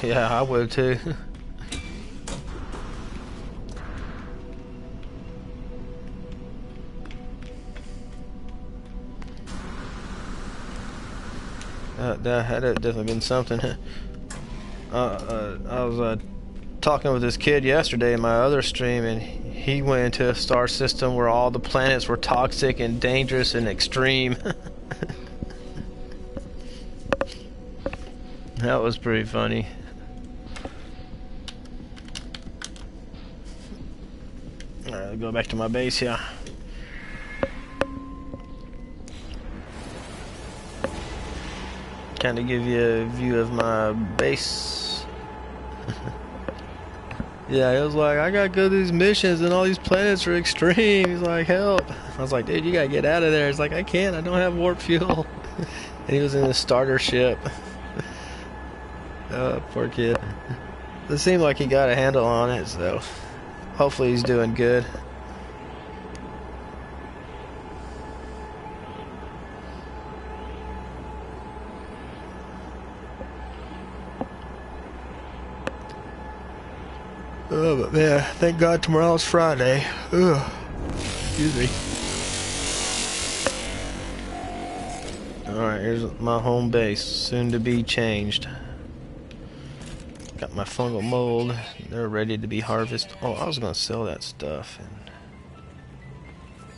S1: Yeah, I would too. That had definitely been something. I was talking with this kid yesterday in my other stream, and he went into a star system where all the planets were toxic and dangerous and extreme. That was pretty funny. Alright, I'll go back to my base here. Kind of give you a view of my base.
S2: Yeah, he was like, I gotta go to these missions and all these planets are extreme. He's like, help. I was like, dude, you gotta get out of there. He's like, I can't, I don't have warp fuel. And he was in a starter ship. Oh, poor kid. It seemed like he got a handle on it, so hopefully he's doing good. Oh, but man, thank God tomorrow's Friday. Ugh. Excuse me. Alright, here's my home base, soon to be changed. Got my fungal mold, they're ready to be harvested. Oh, I was gonna sell that stuff. And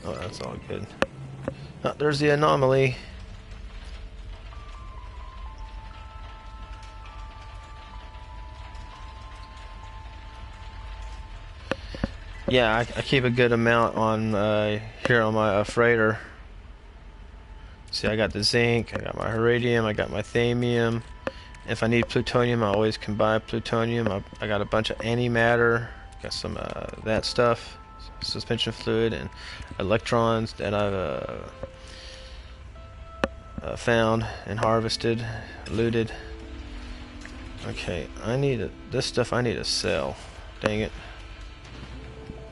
S2: oh, that's all good. Oh, there's the anomaly. Yeah, I keep a good amount on here on my freighter. See, I got the zinc, I got my iridium, I got my thamium. If I need plutonium, I always can buy plutonium. I got a bunch of antimatter, got some that stuff, suspension fluid, and electrons that I've found and harvested, looted. Okay, this stuff I need to sell. Dang it.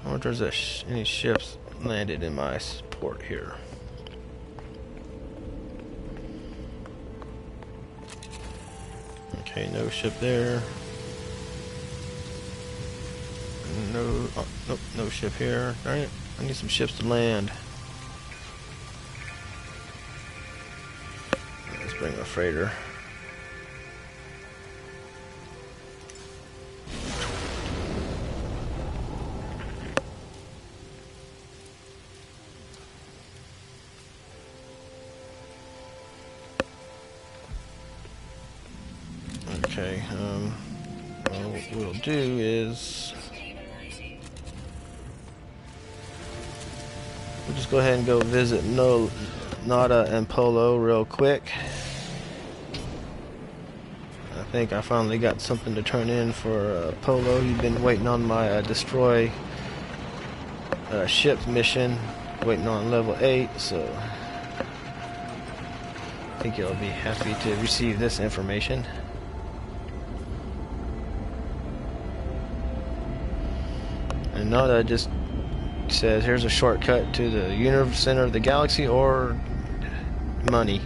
S2: I wonder if there's any ships landed in my port here. Okay, no ship there. No, oh, nope, no ship here. Darn it, I need some ships to land. Let's bring a freighter. Okay, well, what we'll do is we'll just go ahead and go visit Nada and Polo real quick. I think I finally got something to turn in for Polo. He'd been waiting on my destroy ship mission, waiting on level 8, so I think he'll be happy to receive this information. And Nada just says, here's a shortcut to the universe center of the galaxy or money.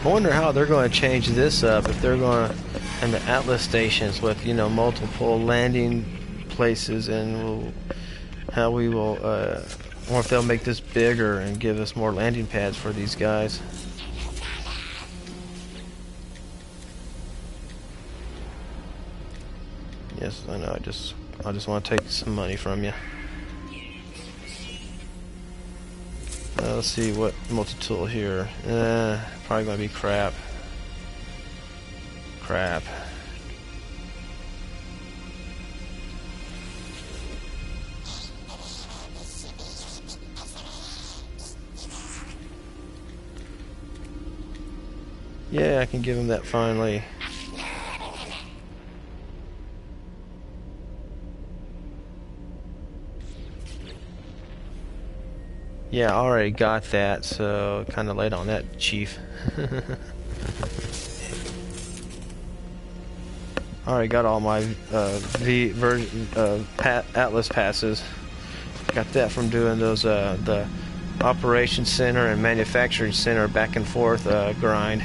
S2: I wonder how they're going to change this up, if they're going to, and the Atlas stations with, you know, multiple landing places, and how we will, or if they'll make this bigger and give us more landing pads for these guys. Yes, I know, I just want to take some money from you. Let's see what multi-tool here. Probably gonna be crap. Crap. Yeah, I can give him that finally. Yeah, I already got that, so kind of late on that, Chief. Already got all my Atlas passes. Got that from doing those the Operations Center and Manufacturing Center back and forth grind.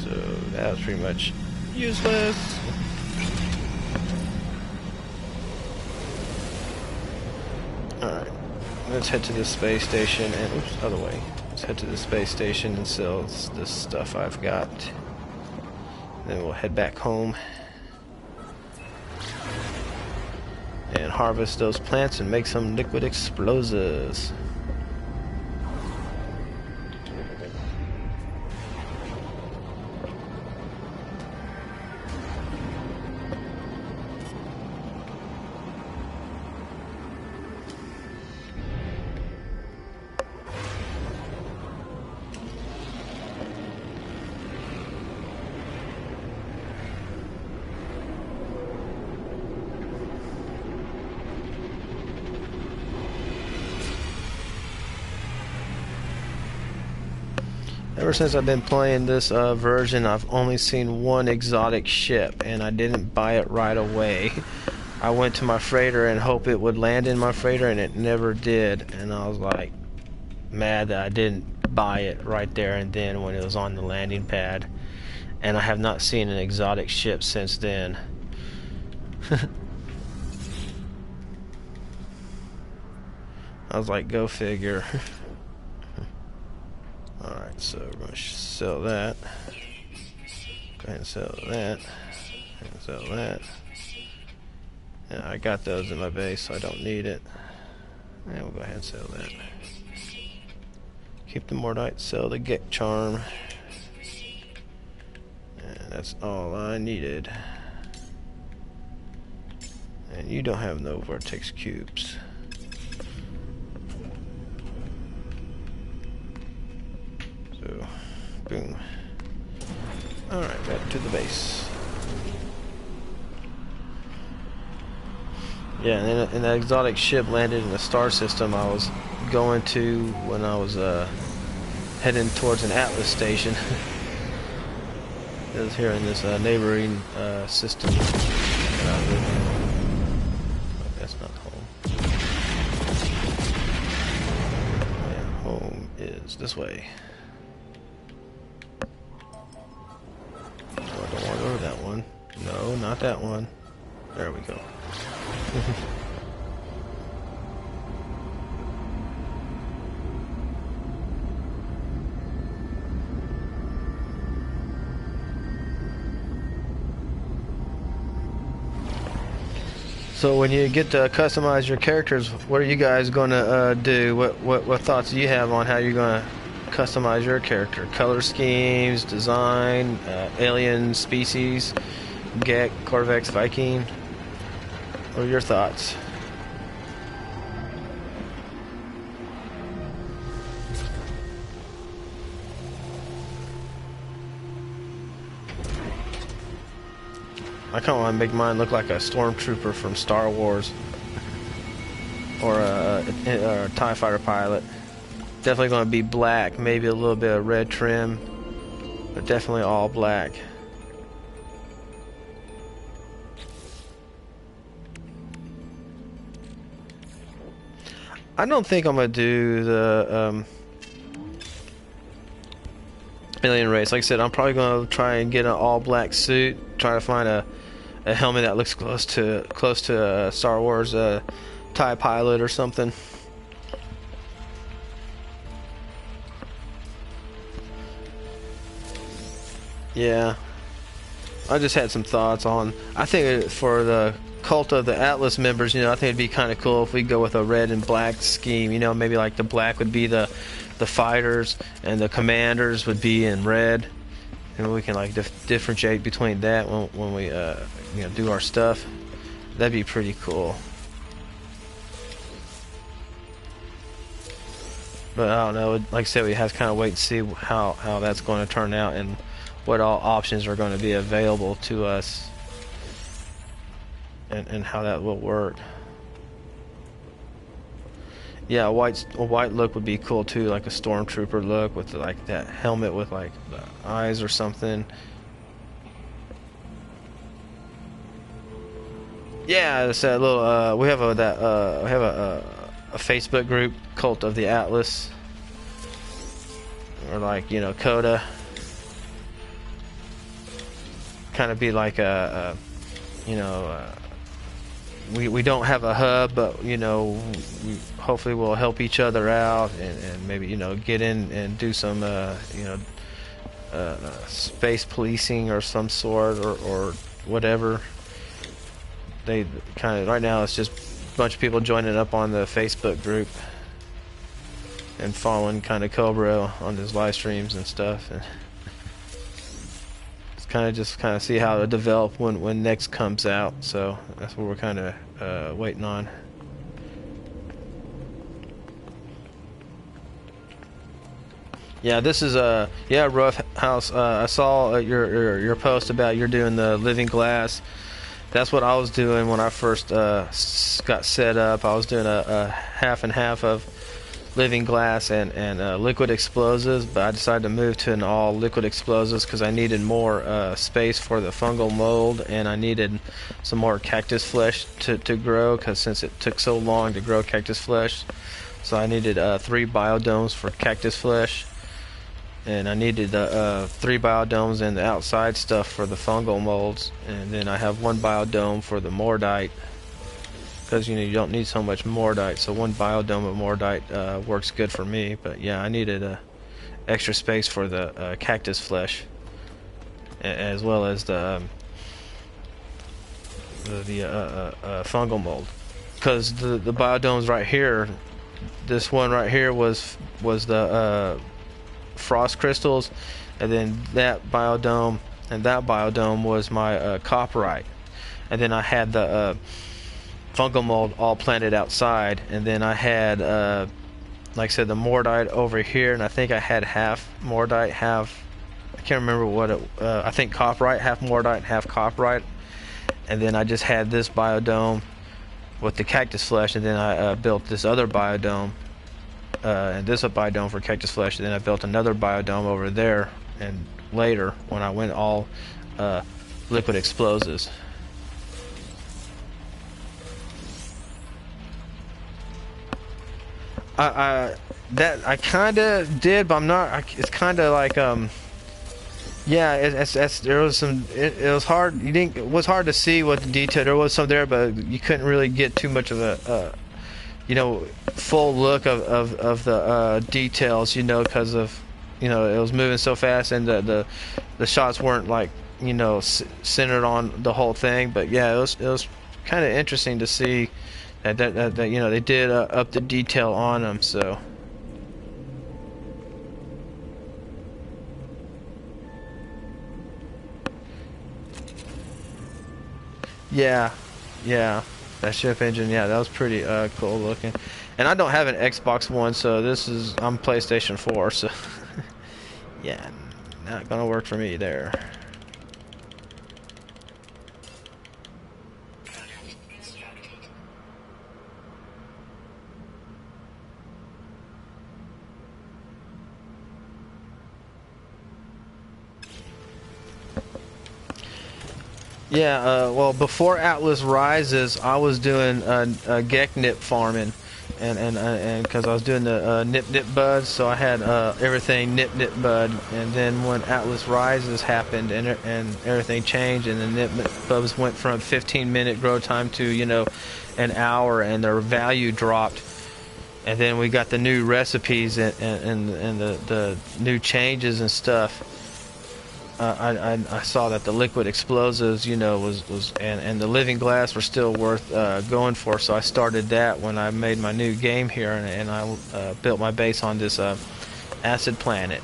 S2: So that was pretty much useless. Alright. Let's head to the space station and, oops, other way. Let's head to the space station and sell this stuff I've got. Then we'll head back home and harvest those plants and make some liquid explosives. Ever since I've been playing this version, I've only seen one exotic ship, and I didn't buy it right away. I went to my freighter and hoped it would land in my freighter, and it never did. And I was like mad that I didn't buy it right there and then when it was on the landing pad. And I have not seen an exotic ship since then. I was like, go figure. Alright, so we're going to sell that. Go ahead and sell that. And sell that. Yeah, I got those in my base, so I don't need it. And we'll go ahead and sell that. Keep the Mordite, sell the Get Charm. And that's all I needed. And you don't have no Vortex Cubes. So, boom. Alright, back to the base. Yeah, and that exotic ship landed in the star system I was going to when I was heading towards an Atlas station. It was here in this neighboring system that I live in. Oh, that's not home. Yeah, home is this way. I don't want to go to that one. No, not that one. There we go. So when you get to customize your characters, what are you guys going to do? What thoughts do you have on how you're going to customize your character? Color schemes, design, alien species, Gek, Corvex, Viking? What are your thoughts? I kind of want to make mine look like a stormtrooper from Star Wars, or a TIE fighter pilot. Definitely going to be black, maybe a little bit of red trim, but definitely all black. I don't think I'm going to do the alien race. Like I said, I'm probably going to try and get an all-black suit, try to find a helmet that looks close to Star Wars TIE pilot or something. Yeah, I just had some thoughts on. I think for the Cult of the Atlas members, you know, I think it'd be kind of cool if we go with a red and black scheme. You know, maybe like the black would be the fighters and the commanders would be in red, and we can like differentiate between that when we you know, do our stuff. That'd be pretty cool. But I don't know. Like I said, we have to kind of wait and see how that's going to turn out and what all options are going to be available to us, and how that will work. Yeah, a white look would be cool too, like a stormtrooper look with like that helmet with like the eyes or something. Yeah, it's a little. We have a Facebook group, Cult of the Atlas, or like, you know, Coda. Kind of be like a you know, we don't have a hub, but we hopefully we'll help each other out, and maybe get in and do some space policing or some sort, or whatever. They kind of, right now it's just a bunch of people joining up on the Facebook group and following kind of Cobra on his live streams and stuff, and it's kind of see how it develop when next comes out. So that's what we're kind of waiting on. Yeah, this is Rough House. I saw your post about you're doing the living glass. That's what I was doing when I first got set up. I was doing a half and half of living glass and liquid explosives, but I decided to move to an all liquid explosives because I needed more space for the fungal mold, and I needed some more cactus flesh to grow, because since it took so long to grow cactus flesh, so I needed 3 biodomes for cactus flesh. And I needed 3 biodomes and the outside stuff for the fungal molds, and then I have 1 biodome for the mordite, because you don't need so much mordite, so 1 biodome of mordite works good for me. But yeah, I needed extra space for the cactus flesh, as well as the fungal mold, because the biodomes right here, this one right here was the frost crystals, and then that biodome was my copperite, and then I had the fungal mold all planted outside, and then I had like I said, the mordite over here, and I think I had half mordite, half, I can't remember what it I think copperite, half mordite, half copperite, and then I just had this biodome with the cactus flesh, and then I built this other biodome, and this is a biodome for cactus flesh, and then I built another biodome over there, and later when I went all liquid explosives. I kind of did, but I'm not. It's kind of like yeah. There was some. It was hard. It was hard to see what the detail. There was some there, but you couldn't really get too much of a full look of the details, because of it was moving so fast, and the shots weren't like centered on the whole thing. But yeah, it was kind of interesting to see that they did up the detail on them. So yeah, that ship engine, yeah, that was pretty cool looking. And I don't have an Xbox One, so I'm PlayStation 4, so yeah, not gonna work for me there. Yeah, well, before Atlas Rises, I was doing Geknip farming, and because I was doing the nip buds, so I had everything nip bud. And then when Atlas Rises happened, and everything changed, and the nip buds went from 15-minute grow time to an hour, and their value dropped. And then we got the new recipes and the new changes and stuff. I saw that the liquid explosives, was and the living glass were still worth going for, so I started that when I made my new game here, and I built my base on this acid planet.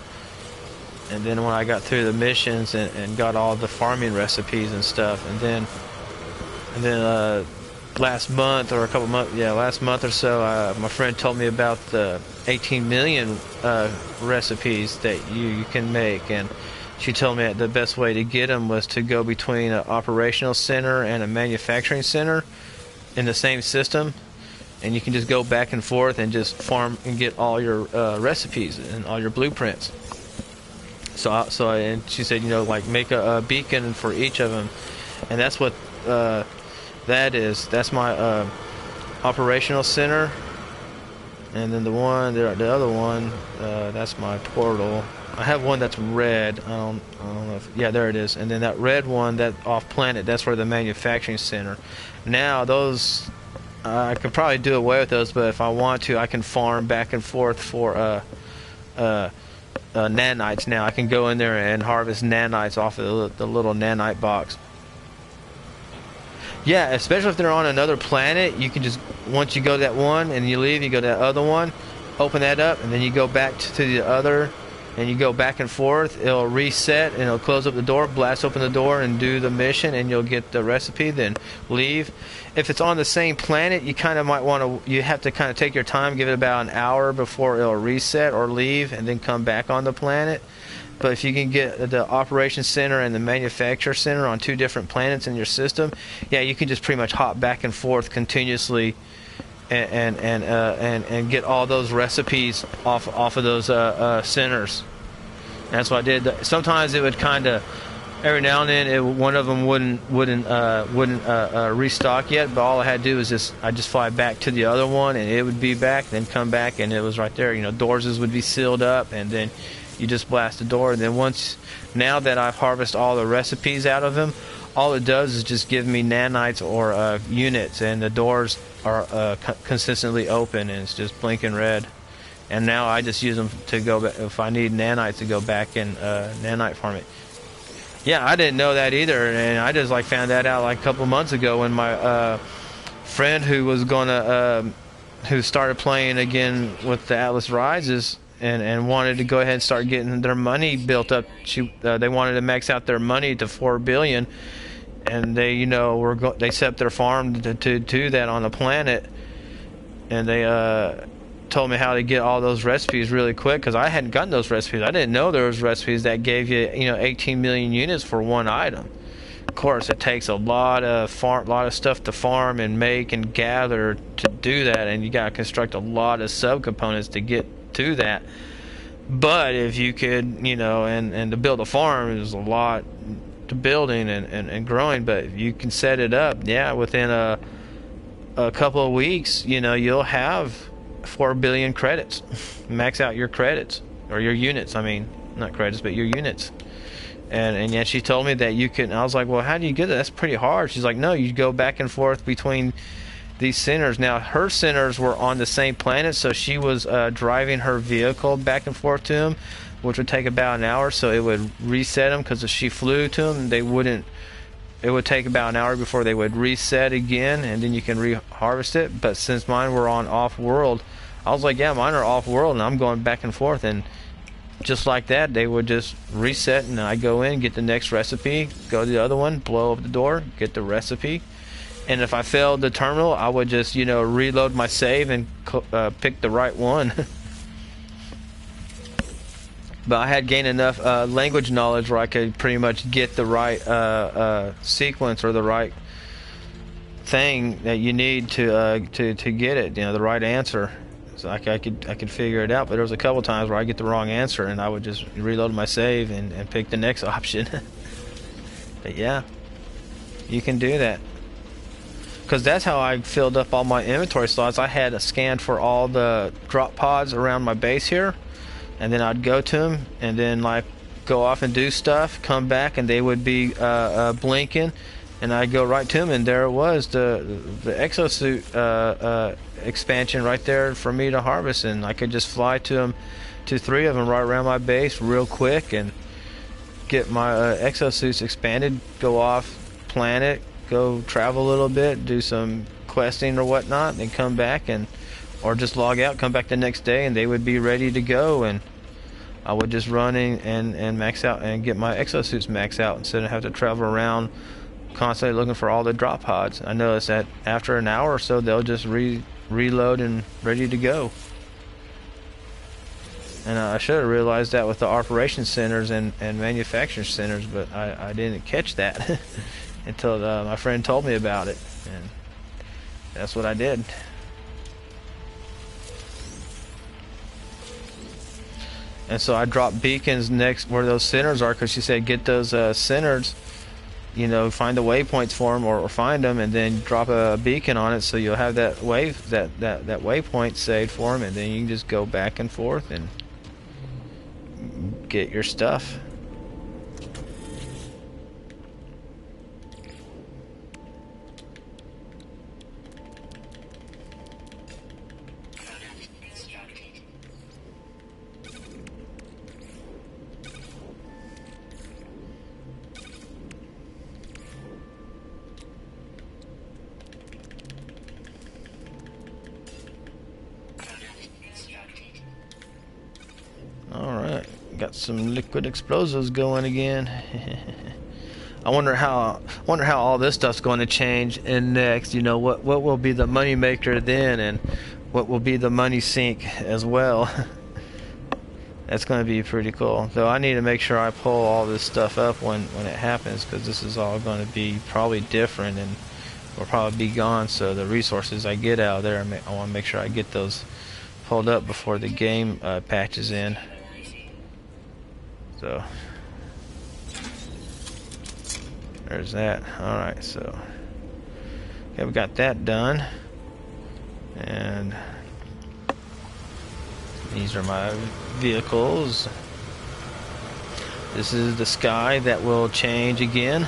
S2: And then when I got through the missions and got all the farming recipes and stuff, and then last month or last month or so, my friend told me about the 18 million recipes that you can make, and she told me that the best way to get them was to go between an operational center and a manufacturing center in the same system, and you can just go back and forth and just farm and get all your recipes and all your blueprints. And she said, like make a beacon for each of them, and that's what that is. That's my operational center. And then the other one, that's my portal. I have one that's red. I don't know if, yeah, there it is. And then that red one, that off planet, that's where the manufacturing center. Now those, I could probably do away with those, but if I want to, I can farm back and forth for nanites. Now I can go in there and harvest nanites off of the little nanite box. Yeah, especially if they're on another planet, you can just, once you go to that one and you leave, you go to that other one, open that up, and then you go back to the other, and you go back and forth. It'll reset, and it'll close up the door, blast open the door, and do the mission, and you'll get the recipe, then leave. If it's on the same planet, you kind of might want to, you have to kind of take your time, give it about an hour before it'll reset or leave, and then come back on the planet. But if you can get the operations center and the manufacture center on 2 different planets in your system, yeah, you can just pretty much hop back and forth continuously, and get all those recipes off of those centers. And that's what I did. Sometimes it would kind of, every now and then, one of them wouldn't restock yet. But all I had to do was I just fly back to the other one, and it would be back, then come back, and it was right there. You know, doors would be sealed up, and then you just blast the door. And then now that I've harvested all the recipes out of them, all it does is just give me nanites or units, and the doors are consistently open, and it's just blinking red. And now I just use them to go back, if I need nanites, to go back and nanite farm it. Yeah, I didn't know that either, and I just found that out a couple months ago when my friend who started playing again with the Atlas Rises, and wanted to go ahead and start getting their money built up. They wanted to max out their money to 4 billion, and they they set up their farm to do that on the planet, and they told me how to get all those recipes really quick, because I hadn't gotten those recipes. I didn't know there was recipes that gave you 18 million units for one item. Of course, it takes a lot of stuff to farm and make and gather to do that, and you got to construct a lot of subcomponents to get to that. But if you could, and to build a farm is a lot to building and growing, but if you can set it up, yeah, within a couple of weeks, you'll have 4 billion credits. Max out your credits, or your units, I mean, not credits, but your units. And yet she told me that you can. I was like, well, how do you get that? That's pretty hard. She's like, no, you go back and forth between these centers. Now, her centers were on the same planet, so she was driving her vehicle back and forth to them, which would take about an hour. So it would reset them, because if she flew to them, it would take about an hour before they would reset again, and then you can re-harvest it. But since mine were on off-world, I was like, yeah, mine are off-world, and I'm going back and forth, and just like that, they would just reset, and I go in, get the next recipe, go to the other one, blow up the door, get the recipe. And if I failed the terminal, I would just, reload my save and pick the right one. But I had gained enough language knowledge where I could pretty much get the right sequence, or the right thing that you need to get it, the right answer. So I could figure it out. But there was a couple times where I get the wrong answer, and I would just reload my save and pick the next option. But yeah, you can do that. Because that's how I filled up all my inventory slots. I had a scan for all the drop pods around my base here, and then I'd go to them, and then go off and do stuff, come back, and they would be blinking, and I'd go right to them, and there it was, the exosuit expansion right there for me to harvest, and I could just fly to them, to 3 of them right around my base real quick, and get my exosuits expanded, go off planet, go travel a little bit, do some questing or whatnot, and then come back, or just log out, come back the next day, and they would be ready to go, and I would just run in and max out and get my exosuits maxed out instead of have to travel around constantly looking for all the drop pods. I noticed that after an hour or so, they'll just reload and ready to go. And I should have realized that with the operations centers and manufacturing centers, but I didn't catch that until my friend told me about it, and that's what I did. And so I dropped beacons next where those centers are, because she said get those centers
S1: you know, find the waypoints for them, or find them and then drop a beacon on it, so you'll have that waypoint saved for them, and then you can just go back and forth and get your stuff. Alright, got some liquid explosives going again. I wonder how all this stuff's going to change in next. You know, what will be the money maker then, and what will be the money sink as well. That's going to be pretty cool. Though I need to make sure I pull all this stuff up when it happens, because this is all going to be probably different and will probably be gone. So the resources I get out of there, I want to make sure I get those pulled up before the game patches in. So there's that. Alright, so okay, we got that done, and these are my vehicles. This is the sky that will change again.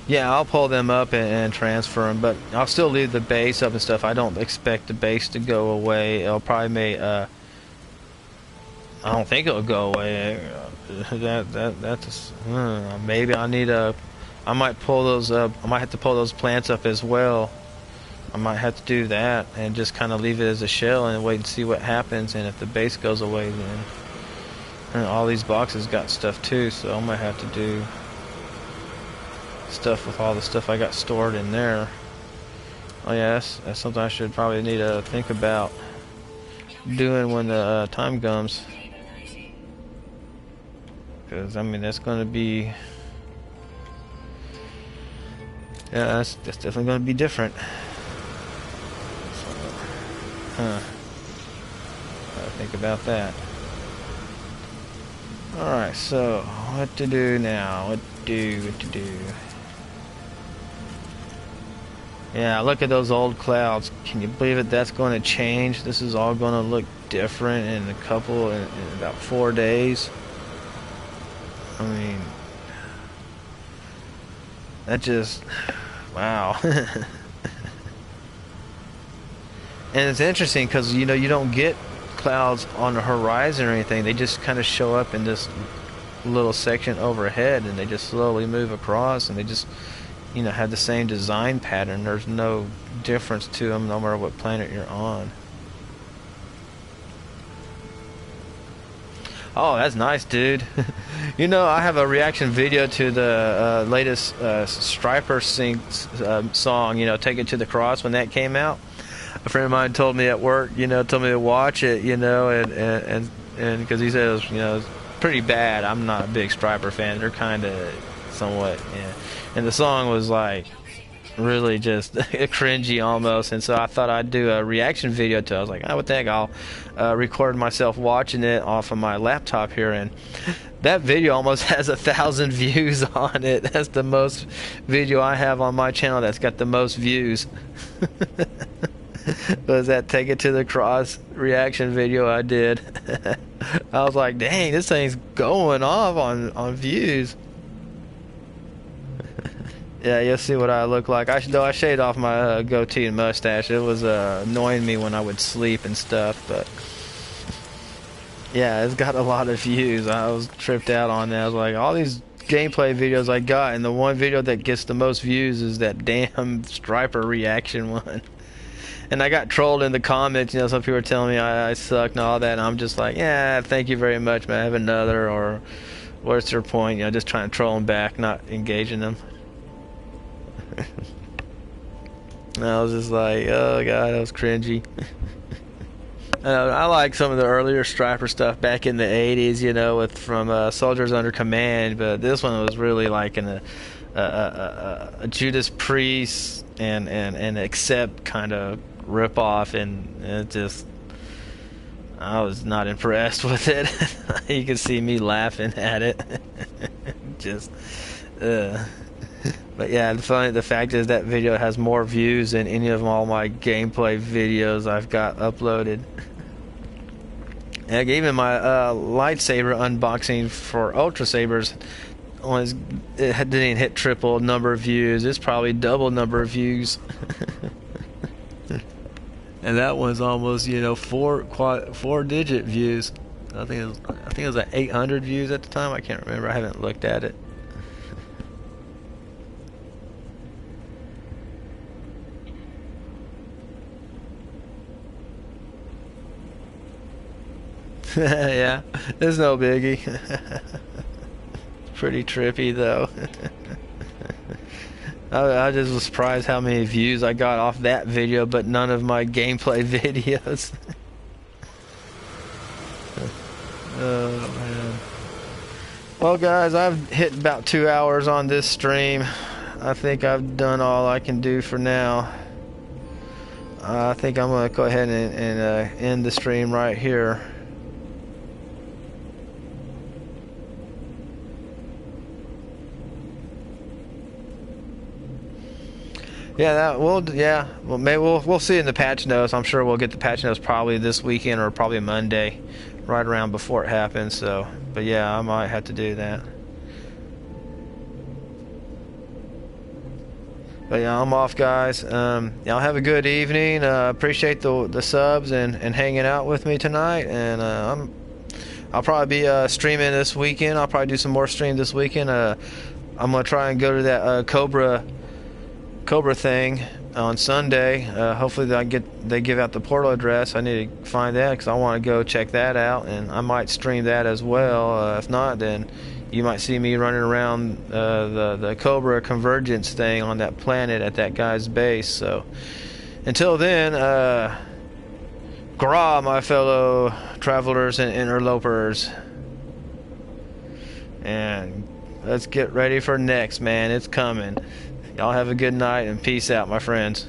S1: Yeah, I'll pull them up and transfer them, but I'll still leave the base up and stuff. I don't expect the base to go away. It'll probably I don't think it'll go away. Maybe I might pull those up. I might have to pull those plants up as well. I might have to do that and just kind of leave it as a shell and wait and see what happens. And if the base goes away, then and all these boxes got stuff too, so I might have to do stuff with all the stuff I got stored in there. Oh yeah, that's something I should probably need to think about doing when the time comes. Because I mean, that's going to be, yeah, that's definitely going to be different. So, gotta think about that. Alright, so what to do now? What to do? Yeah, look at those old clouds. Can you believe it? That's going to change. This is all going to look different in about 4 days. I mean, that just, wow. And it's interesting because, you know, you don't get clouds on the horizon or anything. They just kind of show up in this little section overhead, and they just slowly move across, and they just, you know, have the same design pattern. There's no difference to them no matter what planet you're on. Oh, that's nice, dude. You know, I have a reaction video to the latest Stryper song, you know, Take It to the Cross, when that came out. A friend of mine told me at work, you know, told me to watch it, you know, and because he said it was, you know, pretty bad. I'm not a big Stryper fan. They're kind of somewhat, yeah. And the song was like really just cringy almost, and so I thought I'd do a reaction video to it. I was like, oh, what the heck, I'll record myself watching it off of my laptop here, and that video almost has 1,000 views on it. That's the most video I have on my channel that's got the most views. Was that Take It to the Cross reaction video I did. I was like, dang, this thing's going off on views. Yeah, you'll see what I look like. Though I shaved off my goatee and mustache. It was annoying me when I would sleep and stuff, but yeah, it's got a lot of views. I was tripped out on that. I was like, all these gameplay videos I got, and the one video that gets the most views is that damn Stryper reaction one. And I got trolled in the comments. You know, some people were telling me I suck and all that, and I'm just like, yeah, thank you very much, man. I have another, or what's your point? You know, just trying to troll them back, not engaging them. And I was just like, oh god, that was cringy. I like some of the earlier Stryper stuff back in the 80s, you know, from Soldiers Under Command, but this one was really like a Judas Priest and Accept kind of rip off, and it just,
S2: I was not impressed with it. You can see me laughing at it. Just, but yeah, the fact is that video has more views than any of all my gameplay videos I've got uploaded. And even my lightsaber unboxing for Ultra Sabers, it didn't hit triple number of views. It's probably double number of views. And that one's almost, you know, four-digit views. I think it was like 800 views at the time. I can't remember. I haven't looked at it. Yeah, it's no biggie. Pretty trippy though. I just was surprised how many views I got off that video, but none of my gameplay videos. Oh man. Well guys, I've hit about 2 hours on this stream. I think I've done all I can do for now. I think I'm gonna go ahead and end the stream right here. Yeah, well, maybe we'll see in the patch notes. I'm sure we'll get the patch notes probably this weekend or probably Monday, right around before it happens. So, but yeah, I might have to do that. But yeah, I'm off, guys. Y'all have a good evening. Appreciate the subs and hanging out with me tonight. And I'll probably be streaming this weekend. I'll probably do some more stream this weekend. I'm gonna try and go to that Cobra thing on Sunday. Hopefully they give out the portal address. I need to find that because I want to go check that out, and I might stream that as well. If not, then you might see me running around the Cobra Convergence thing on that planet at that guy's base. So until then, Gra, my fellow travelers and interlopers, and let's get ready for next, man. It's coming. Y'all have a good night and peace out, my friends.